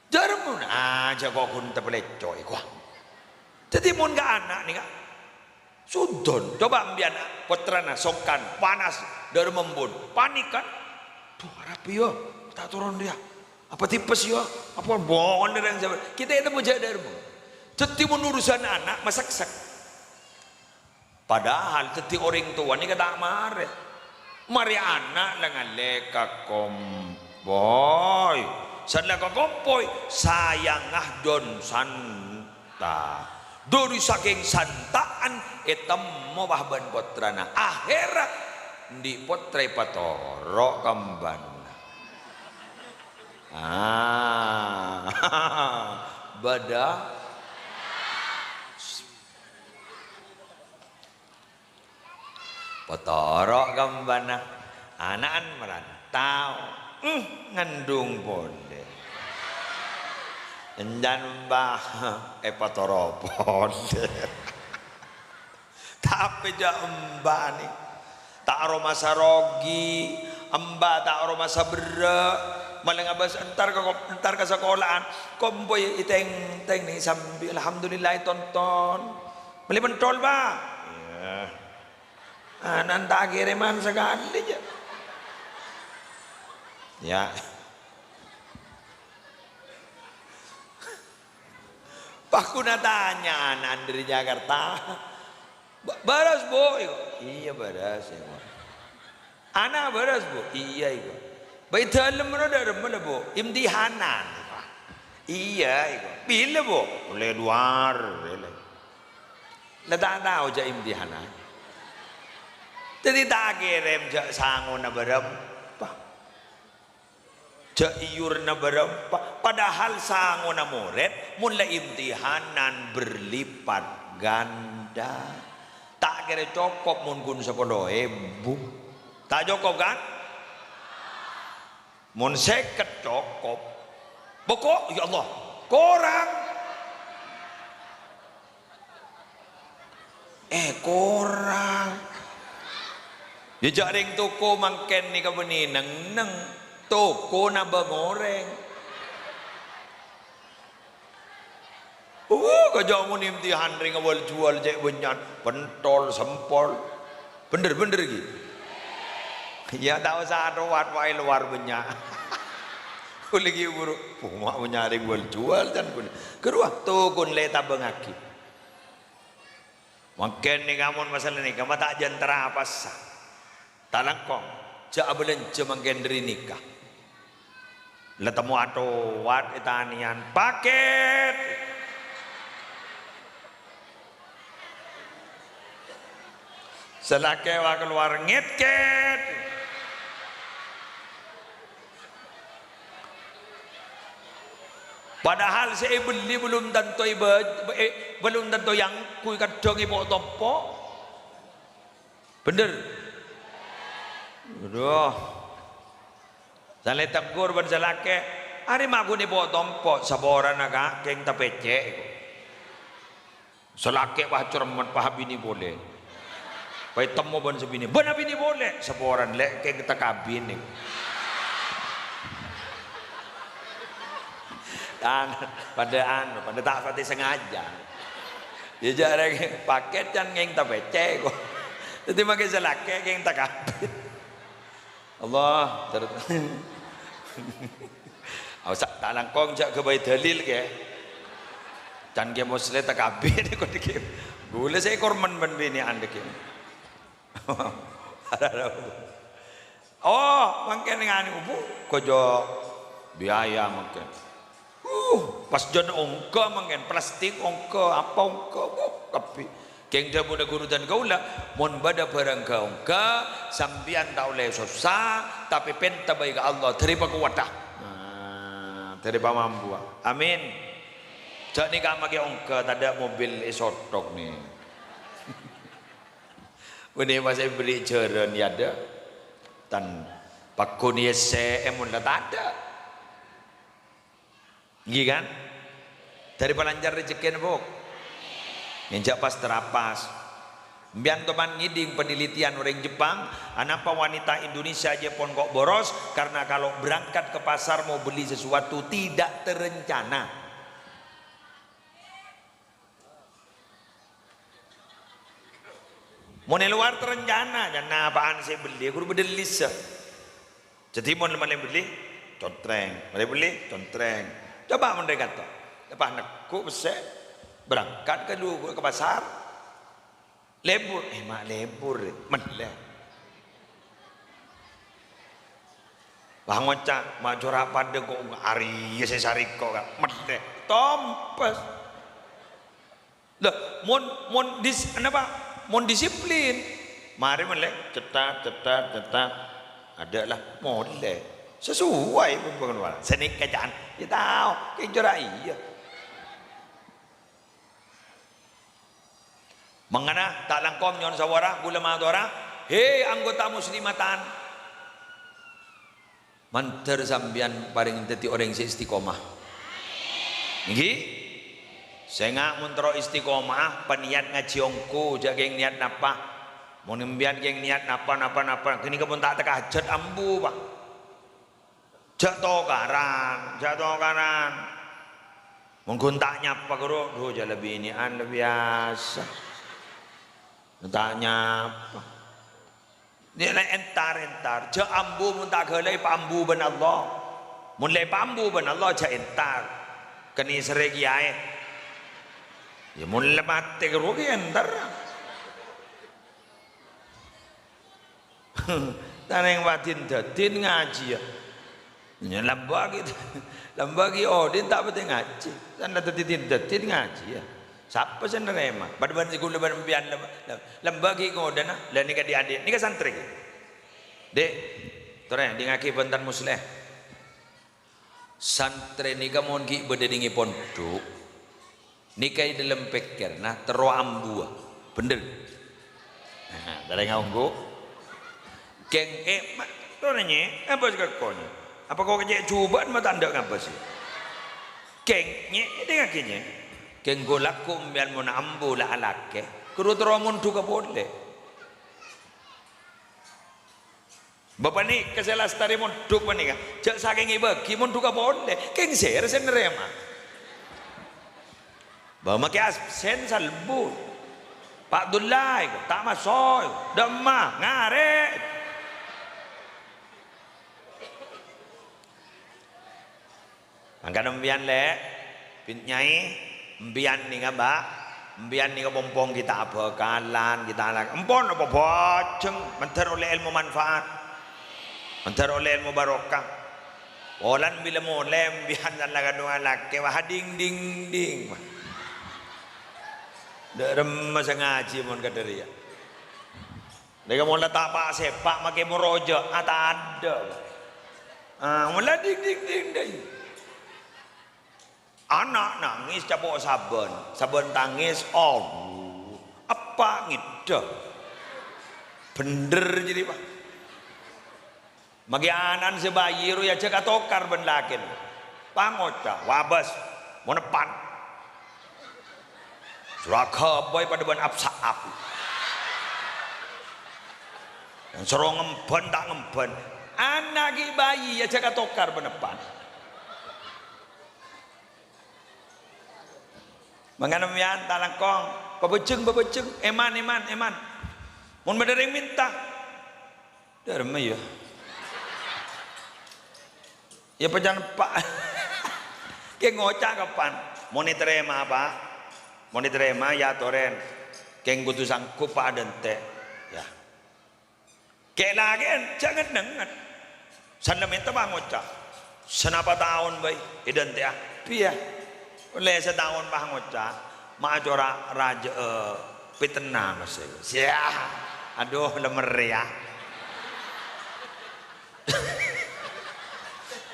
jarum aja kok kun tepelecoy kuah jadi mun ga anak ni kak sudon coba ambian putrana sokan panas dari membun panik kan tuh rapi yo tak turun dia apa tipes yo apa bohong dari yang kita itu mau jadi jadi urusan anak masak padahal jadi orang tua ni kata mari anak dengan leka komboy san leka komboy sayang don santa Dari saking santaan etemo bahban potrana akhirat di potre patoro kamban. Bada potoro kambana anaan merantau ngandung ponde endan mbah potoro ponde tapi ja mbah nih tak aroma sarogi amba tak aroma sabera malah ngabas entar ke sekolahan komboy iteng teng nih sambil alhamdulillah tonton beli pentol ba ya nanti kiriman sekali aja ya Pak Kuna tanya anak dari Jakarta baras bu iya baras ya anak baras bu iya itu baik dalam mana bu imtihanan iya itu bila bu boleh luar lah tak tahu je imtihanan jadi tak kirim je sangun na berapa je iur na berapa padahal sangun na murid mulai imtihanan berlipat ganda tak kira cukup mun 10.000 tak cukup kan mun 50 cukup pokok ya Allah kurang kurang ya jaring toko mangken ni kabeni neng toko na bangoreng kajak mun imtihan ring awal jual jek benyan pentol sempol bener gitu ya tak usah ruat wae luar banyak lagi buruk mak menyari jual dan keruah tu kun le tabengaki mungkin ni kamu masalah ni kamu tak jentera apa sah tak langkong jak abelan cemangken dari nikah letemu atau wat itanian paket selake wa keluar ngitket padahal saya beli belum tentu yang kui kadang ibu tompo bener aduh saya tegur ban selake hari magu ni ibu tompo saboran agak keng tapece selake wah cermat pahab ini boleh pai temu ban sebini ban ini boleh saboran lek keng kita kabin ni pada tak pati sengaja ya jarang paket kan ngeng tak pece kok jadi makin selake ngeng tak kabin Allah awak tak langkong jak ke bayi dalil ke can ke muslim tak kabin kok dikit gula saya korban ban bini anda ke oh mungkin dengan ibu kojo biaya mungkin pas jon ongko mangen plastik ongko apa ongko tapi keng dah muda guru dan kaula mon bada barang ka ongka sambian tak oleh susah tapi penta baik Allah terima kuatah terima mampu amin jadi kamu ke ongka tak ada mobil esotok nih ini masih beri jaran ya ada tan pakun yese emun tak ada iya kan dari pelanjar rezeki bok injak pas terapas bian teman ngiding penelitian orang Jepang kenapa wanita Indonesia aja pun kok boros karena kalau berangkat ke pasar mau beli sesuatu tidak terencana mau luar terencana jangan apaan saya beli aku bedelis jadi mau beli contreng beli contreng coba mereka kata lepas anakku besar berangkat ke dulu ke pasar lebur mak lebur menle bang ngocak mak corak pada kok hari ya saya sari kok menle tompes Lah, mon apa? Mon disiplin. Mari melek cetat. Adalah molek. Sesuai pembangunan. Senik kejaan. Ya tahu, kejorai ya. Mengana tak langkom nyon sawara gula madora. Hei anggota muslimatan. Manter sambian paring dadi orang si istiqomah. Nggih. Sengak muntro istiqomah peniat ngaji ongku jageng niat napa. Mun mbian geng niat napa. Kini kepun tak tekajat ambu, Pak. Jatuh karan. Mungkin tak nyapa guru, duh lebih ini anda biasa. Tak nyapa. Dia nak entar. Ja ambu mun tak gelai pambu ben Allah. Mun le pambu ben Allah ja entar. Keni seregi ae. Ya mun le mate guru ki entar. Taneng watin dadin ngaji ya. Nya lambagi odin tak penting ngaji. Tanda dadin ngaji ya. Siapa sih nerema? Pada si gula berempian lembagi ngodan lah. Lain ni adik-adik, ni santri. Dek, terus di ngaki bentar musleh. Santri ni kamu ki berdiri pondok. Ni kai dalam peker, nah teroambu, bener. Nah, dari nganggu. Keng mak, toranya apa sih kakonya? Apa kau kerja cubaan mata anda ngapa sih? Kengnya, ini ngakinya. Keng golaku mbian mun ambu la alake kudu teromon duka boleh bapak ni keselas tari mun duk panika jak saking ibagi mun duka boleh keng ser nerema bawa make absen salbu Pak Abdullah tak masuk demah ngare angkat mbian le pintnyai mbian ni ngaba mbian ni kepompong kita apa kalan kita anak empon apa boceng mentar oleh ilmu manfaat mentar oleh ilmu barokah olan bila mulai mbian dan laga dua laki wah ding derem masa ngaji mon kadari ya mereka mulai tak pak sepak makai murojo ada mulai ding anak nangis capok sabun tangis apa ngidah bener jadi Pak magi anan sebayi ru ya jaga tokar ben lakin pangoca wabas mau nepan suraka boy pada ben absaap yang serong ngemben tak ngemben anak bayi ya jaga tokar ben nepan menganam yan talangkong babeceng eman mun berdering minta derma ya pejan pak ke ngocak kapan mau diterima apa mau diterima ya toren keng butuh sangkup pak dente ya ke lagi jangan dengar sana minta bang ngocak senapa tahun baik idente ah pia oleh setahun bah ngocak mak jora raja pitena masih sia aduh lemer ya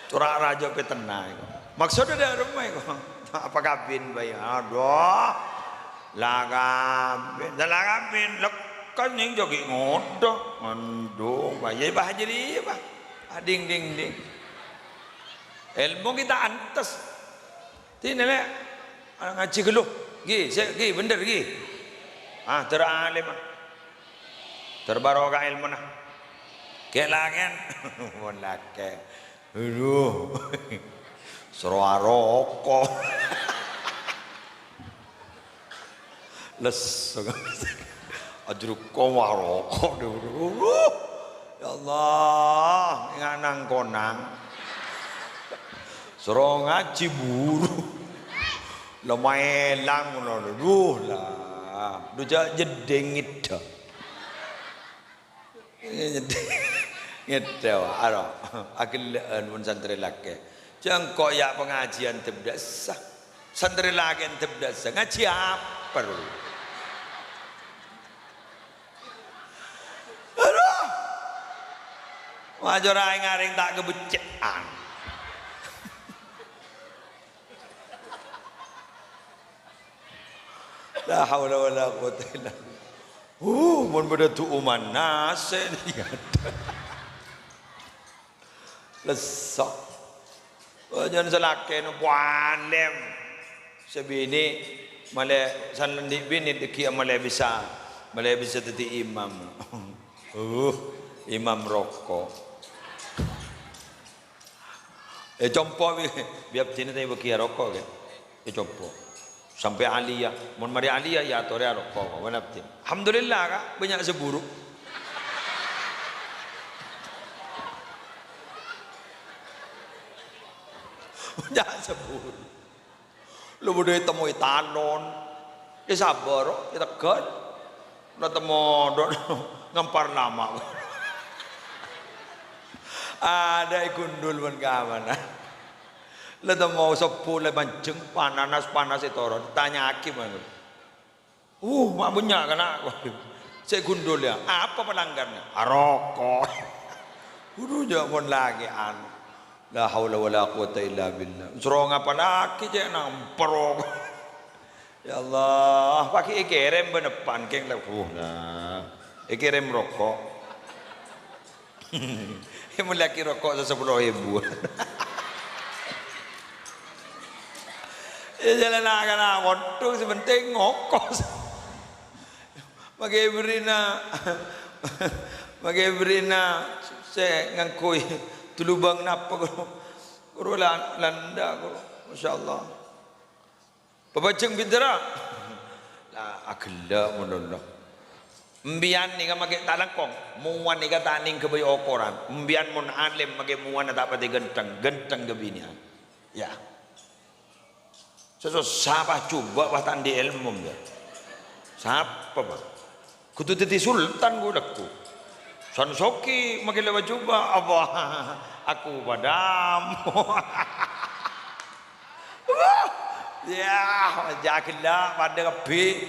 jora raja pitena maksudnya dari rumah itu apa kabin bayi aduh lagabin lekan yang jogi ngodoh ngandung bayi bah jadi bah ding ilmu kita antes ini le ngaji geluh gi bener gi teralim terbarokah ilmu nah kelagen molake aduh seroa rokok les ajruk ko warokok ya Allah nganang konang serong ngaji buru lumayan duh lah duja jedeng itu ngedel aro agelan mun santri laki jengkok ya pengajian tebdasa santri laki tebdasa ngaji apa baru. Aduh. Wajar aing ngaring tak kebecekan. La haula wala quwwata illa billah. Mun beda tu uman nase ni ada. Lesok. Jangan selake nu pualem. Sebini male sanlendi bini deki male bisa jadi imam. Imam rokok. Compo biar sini tadi beki rokok kan. Compo. Sampai aliyah, mun mari aliyah ya tore rokok. Wanapti. Alhamdulillah kak banyak seburu. Banyak seburu. Lu boleh temui talon, dia sabar, dia tegar, lu temu ngempar lama. Ada ikundul pun kawan. Lu temu sepuluh banceng panas itu orang tanya hakim mana? Mak banyak kan aku. Saya gundul ya. Apa pelanggarnya? Rokok. Udah jangan lagi anu. La haula wala quwata illa billah. Suruh ngapa lagi je namprok. Ya Allah, pakai ikerem benepan keng lah. Nah, ikerem rokok. Yang laki rokok 10.000. Ya jalan akan waktu sebentar ngokos. Magai berina saya ngangkui tulubang napa guru landa guru masyaallah pabaceng bidra la akalla munallah mbian ni ka make talangkong muwan ni ka taning ke bayo okoran mbian mun alim make muwan tak pati genteng gebinian ya sesuatu siapa coba bah tandi ilmu dia siapa bah kudu titi sultan gudakku San Soki makin lewat coba apa aku padamu ya jakillah pada kepi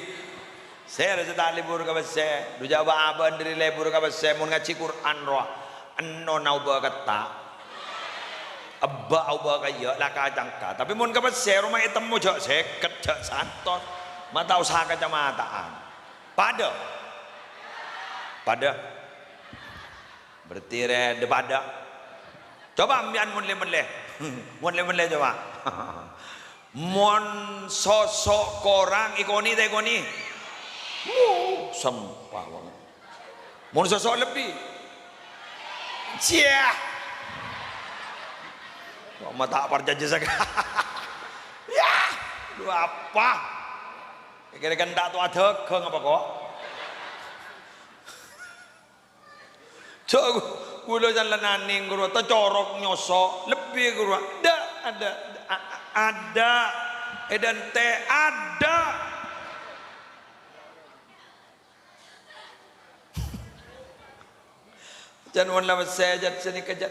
saya rasa libur ke bese du jawa aban dari libur ke bese mun ngaji Quran roh anno nau ba kata abba auba kaya lah kacangka tapi mun ke bese rumah hitam mo jak seket jak santos mata usaha kecamataan pada berarti pada coba ambian mun le coba mon sosok korang ikoni sampah banget mon sosok lebih cia mata perjanji saja ya lu apa kira-kira ndak tu ada ke apa kok cok gula jalan naning guru atau corok nyosok lebih guru ada edan teh ada jangan lawan sejat seni kejat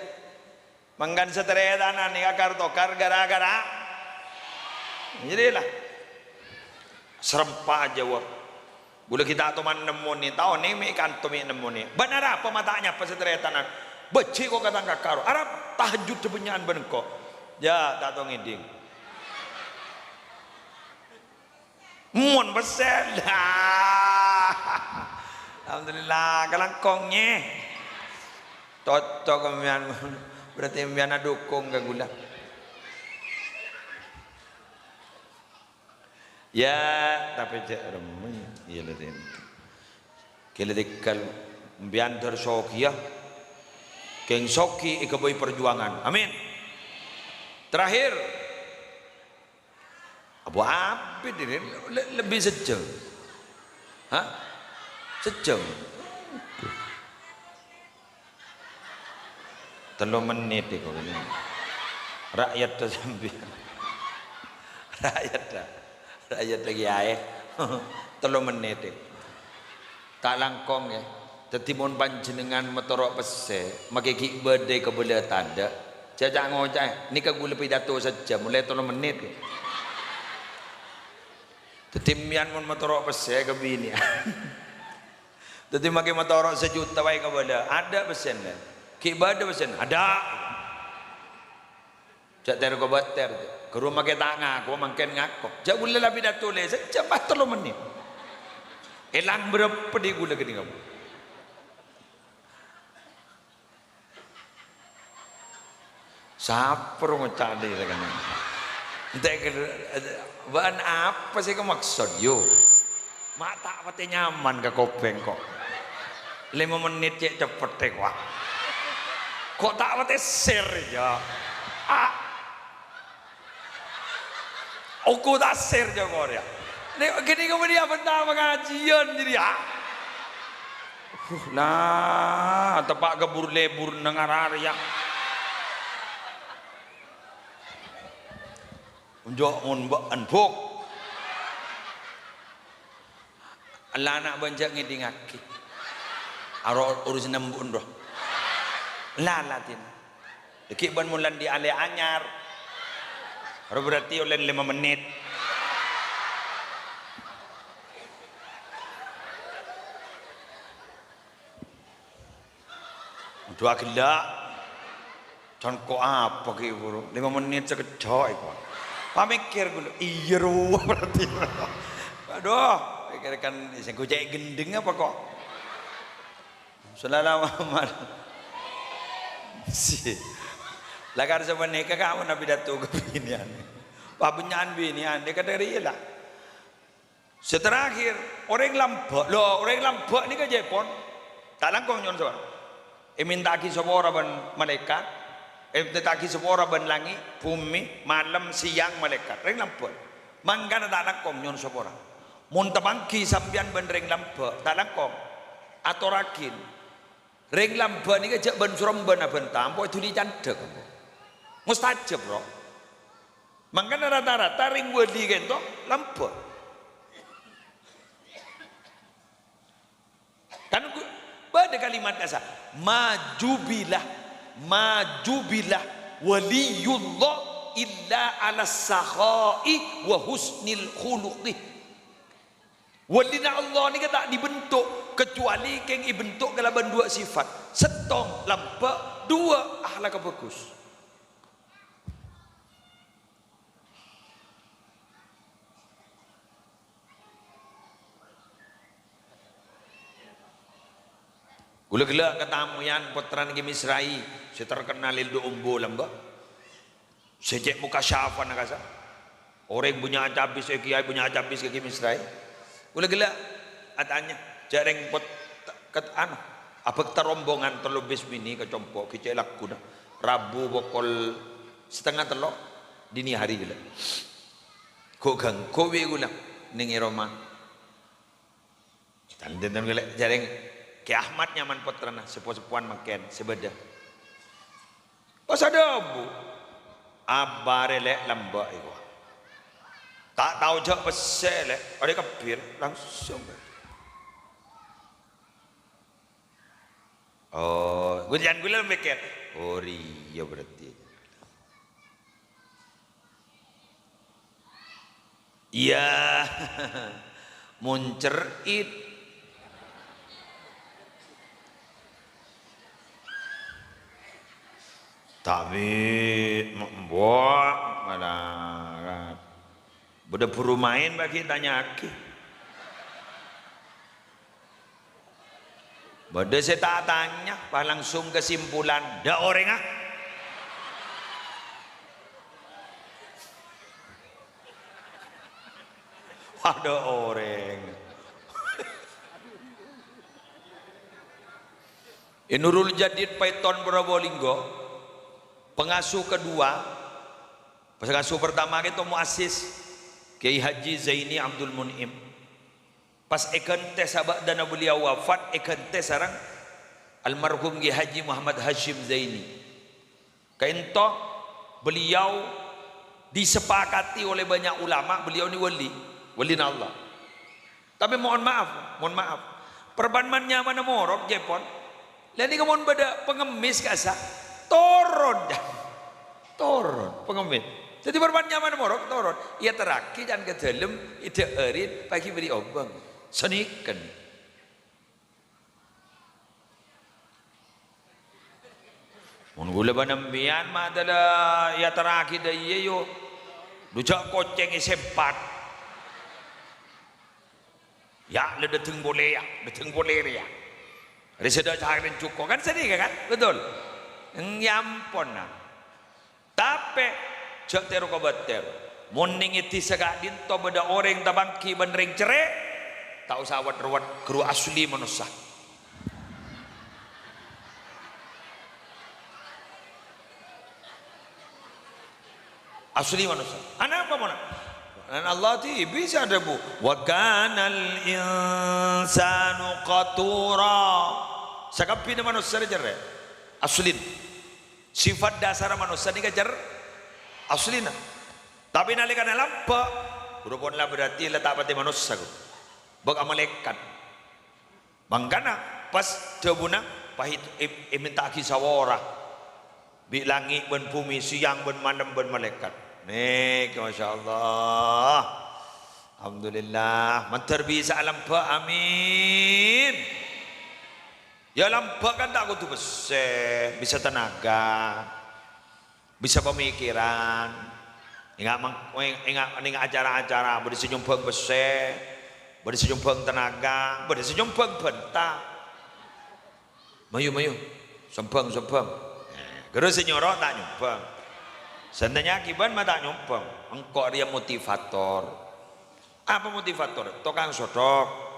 manggan seteredanan nih akar tokar gara-gara jadilah serempak jawab boleh kita atuman nemu nih tahu nih mi kan tu mi nemu nih benar apa matanya pas seteretanan beci kok kata kakaro Arab tahajud tebenyan benengko ya tak tahu ngiding mun besar alhamdulillah kalangkongnya toto kemian berarti kemian dukung ke gula ya tapi cek remeng iya ledin kele dekal mbian ter sokia keng soki ikaboy perjuangan amin terakhir abu abid ini lebih sejeng sejeng 3 menit kok ini rakyat tersambian rakyat lagi ae 3 menit tak langkong ya jadi mon panjenengan metorok pese make ki bede kebelah tanda jajak ngoceh ni ke gula pidato saja mulai 3 menit Tetimian mun motorok pesen ke bini. Tadi makin motorok sejuta baik kepada ada pesen dah. Kibada pesen ada. Cak ter ko bater. Ke rumah ke tanga aku makin ngakok. Jak gula lebih dah tulis cepat 3 menit. Elang berapa di gula gini kamu? Siapa orang cari kan? Bahan apa sih kamu maksud yo? Mata pati nyaman ke kopeng kok. 5 menit cek cepet deh kok. Kok tak pati share ya? Aku tak share je kau dia. Gini kamu dia benda pengajian jadi ya. Nah, tepak gebur lebur dengar area. Unjuk mbok anbuk. Allah nak banjak ngidingaki. Aro urus nembun roh. Lalatin. Deki ban mulan di ale anyar. Aro berarti oleh 5 menit. Dua gelak. Conko apa ki buru? 5 menit sekejap iku. Pamikir dulu. Iya ruh berarti. Aduh, pikirkan saya gojek gendeng apa kok? Sallallahu Muhammad. Si. Lagar sebenarnya kamu nabi datu kebinian. Pabunyaan binian dia kata rilah. Seterakhir orang lambak loh, orang lambak ni ke Jepun. Tak langkong nyon soal. Minta ki sepora ban malaikat. Minta ki sepora ban langit, bumi, malam, siang malaikat. Ring lambak. Mangkana tak langkong nyon sepora. Mun tabangki sambian ban ring lambak, tak langkong. Atorakin. Ring lambak ni ke jak ban suromban ban tampo itu di candek. Mustajab bro. Mangkana rata-rata ring wali kento lambak. Kan pada kalimat dasar majubilah waliyullah illa ala sakhai wa husnil khuluqi. Walina Allah ni tak dibentuk kecuali keng dibentuk kalaban 2 sifat. Setong lampak, 2 akhlak bagus. Gula-gula katamu yang putra negi Misrai, si terkenal ildu umbu lamba. Sejak muka syafan nakasa. Orang punya acabis, kiai punya acabis ke Misrai. Gula-gula atanya, jareng pot kat anu. Apa kita rombongan terlebih bini ke compok, kicai laku dah. Rabu bokol setengah telok dini hari gula. Kok gang, kok gula ningi Roma. Dan gula jareng. Ke Ahmad nyaman putrana sepuan makan sebeda. Pas ada bu, abarelek lamba itu. Tak tahu jak peselek, ada kebir langsung. Oh, gue jangan gula mikir. Oh iya berarti. Iya, muncerit. Tapi mbok malah beda buru main bagi tanya aki. Beda saya tak tanya, pas langsung kesimpulan, dah orang ah. Ada orang. Nurul Jadid Paiton Probolinggo. Pengasuh kedua, pengasuh pertama itu muassis Kiai Haji Zaini Abdul Mun'im. Pas ekente sahabat dana beliau wafat, ekente sarang almarhum Kiai Haji Muhammad Hashim Zaini. Kainto beliau disepakati oleh banyak ulama, beliau ini wali Allah. Tapi mohon maaf, perbanmannya mana morok Jepon. Lain ini kemudian pada pengemis kasa. Toron pengemis Jadi berban nyaman morok turun. Ia teraki jangan ke dalam ide erit pagi beri obeng. Senikan. Menggula banambian mah adalah ia teraki dah iya yo. Dujak koceng sempat. Ya le deteng boleh ya. Ada sudah cari cukup kan sedih kan? Betul. Nyampon nah. Tapi cak teru kabater. Moning iti sagak dinto beda orang tabangki benring cerai. Tak usah awat-rawat kru asli manusia. Asli manusia. Anak apa mana? Dan Allah ti bisa ada bu. Wa kanal insanu qatura. Sakapi na manusia cerai. Aslin. Sifat dasar manusia ni kejar aslina. Tapi nalikan lampa. Rupunlah berarti letak pati manusia. Bak malaikat. Bangkana pas tebuna pahit minta kisawara. Bi langit ben bumi siang ben malam ben malaikat. Nek masyaallah. Alhamdulillah mantar bisa lampa amin. Ya lampa kan tak kudu besar, bisa tenaga, bisa pemikiran. Ingat acara-acara beri senyumpeng besar, beri senyumpeng tenaga, beri senyumpeng bentak. Mayu sempeng. Gerus senyorok tak nyumpeng. Seandainya akibat mah tak nyumpeng. Engkau dia motivator. Apa motivator? Tukang sodok.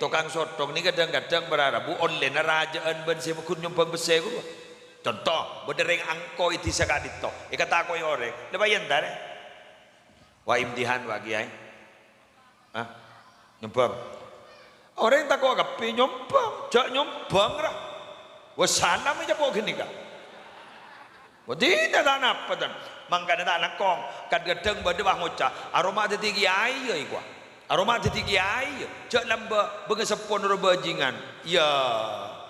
Tukang sodok ni kadang-kadang berharap bu online rajaan ben saya kun nyumpeng besar ku. Contoh, bedereng angko itu sakit dito. Kata aku yang orang, lebayan dah. Wa imtihan wa kiai. Nyumpeng. Orang tak kau kapi nyumpeng, jak nyumpeng lah. Wasana macam apa gini kah? Tidak tak apa dan mangkana tak nak kong. Kadang-kadang berdebah ngocah. Aroma teti kiai ya ikwa. Aroma teti kiai. Jak lamba bengesepon ro bajingan. Ya.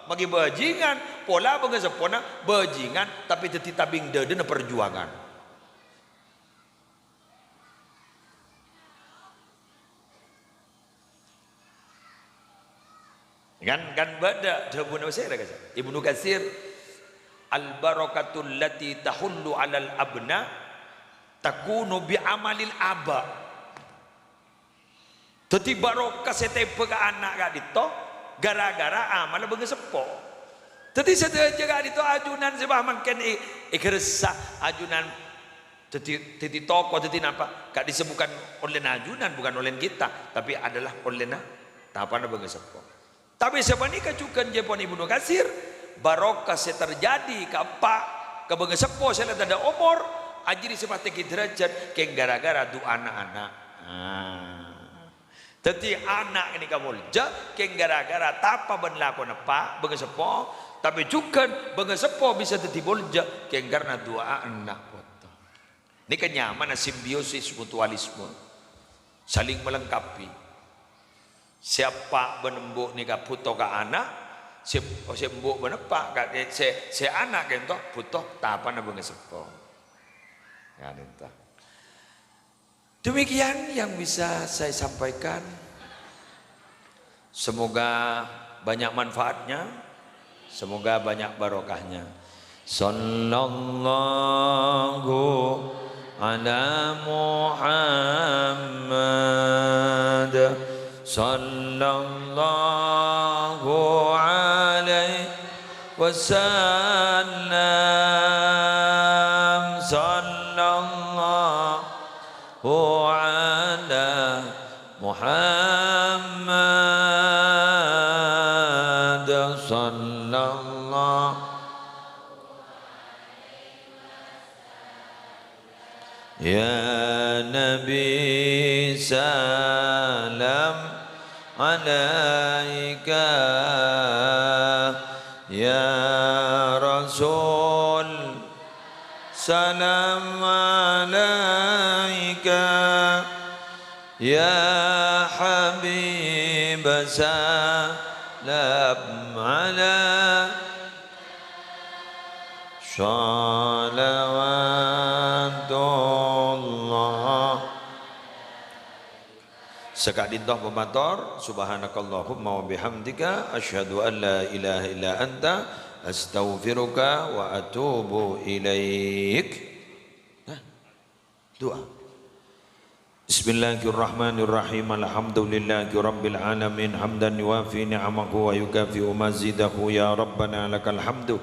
Bagi bajingan, pola bengesepona bajingan tapi teti tabing dede perjuangan. Kan beda Ibnu Katsir kata. Ibnu Katsir al barakatul lati tahullu alal abna takunu bi amalil aba. Teti barokah setepe ka anak ka dito gara-gara amal beungeus sepo. Teti sateja ka dito ajunan sebah mangken ikersa ajunan teti toko teti napa ka disebutkan oleh ajunan bukan oleh kita tapi adalah oleh tahapan beungeus sepo. Tapi sebenarnya kacukan Jepun Ibnu Katsir barokah terjadi kapak kebeungeus sepo saya ada umur ajri seperti derajat ke gara-gara du anak-anak. Teti anak ini kamu ja ke gara-gara tapa ben lakon apa beungeus sepo tapi juga beungeus sepo bisa teti bolja ke karena dua anak foto. Ini kenyaman simbiosis mutualisme saling melengkapi. Siapa benembuk nikah puto ka anak, siapa benepak ka si anak kento puto tapan beungeus sepo. Ya entah. Demikian yang bisa saya sampaikan. Semoga banyak manfaatnya, semoga banyak barokahnya. Sallallahu ala Muhammad. Sallallahu alaihi wasallam. Sallallahu ala Muhammad. Sallallahu ya Nabi salam alaika ya Rasul salam alaika ya Habib salam alaika salawat Sekadintoh pemator, subhanakallahumma wa bihamdika asyhadu an la ilaha illa anta astaghfiruka wa atubu ilaik. Doa. Bismillahirrahmanirrahim. Alhamdulillahi rabbil alamin hamdan yuwafi ni'amahu wa yukafi'u mazidahu ya rabbana lakal hamdu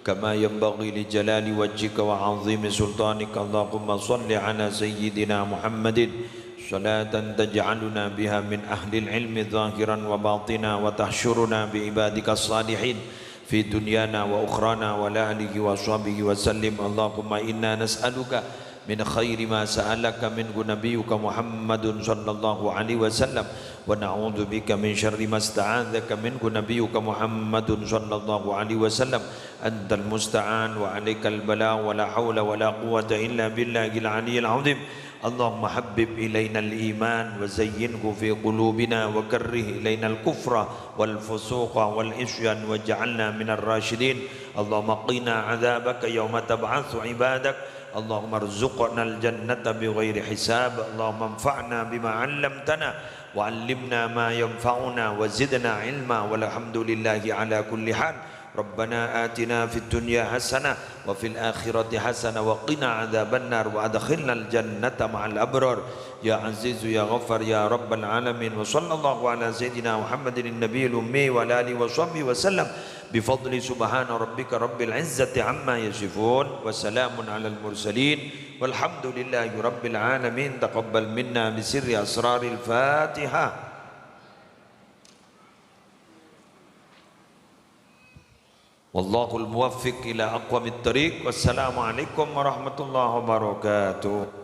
kama yanbaghi li jalali wajhika wa 'azimi sultanika. Allahumma shalli ala sayyidina Muhammadin salatan taj'aluna biha min ahli ilmi zahiran wa batina wa tahsyuruna bi ibadika salihin fi dunyana wa ukhrana wa la alihi wa sahbihi wa sallim. Allahumma inna nas'aluka min khairi ma sa'alaka minhu nabiyyuka Muhammadun sallallahu alaihi wasallam wa na'udzu bika min syarri ma sta'adzaka minhu nabiyyuka Muhammadun sallallahu alaihi wasallam. Antal musta'an wa 'alaikal bala wa la haula wa la quwwata illa billahil 'aliyyil 'azim. Allahumma habbib ilaina al-iman wa zayyinhu fi qulubina wa karrih ilaina al-kufra wal fusuqa wal isyan waj'alna minar rasyidin. Allahumma qina 'adzabaka yawma tab'atsu 'ibadak. Allahumma arzuqna al-jannata bighairi hisab. Allahumma anfa'na bima 'allamtana wa 'allimna ma yanfa'una wa zidna 'ilma walhamdulillahi ala kulli hal. Rabbana atina fid dunya hasanah wa fil akhirati hasanah wa qina adzabannar wa adkhilnal jannata ma'al abrar ya azizu ya ghaffar ya rabbal alamin. Wa sallallahu ala sayyidina Muhammadin nabiyil ummi wa ala alihi wa sahbihi wa sallam bi fadli subhana rabbika rabbil izzati amma yasifun wa salamun alal mursalin walhamdulillahi rabbil alamin. Taqabbal minna bi sirri asraril Fatihah. Wallahul muwaffiq ila aqwamit thariq. Wassalamualaikum warahmatullahi wabarakatuh.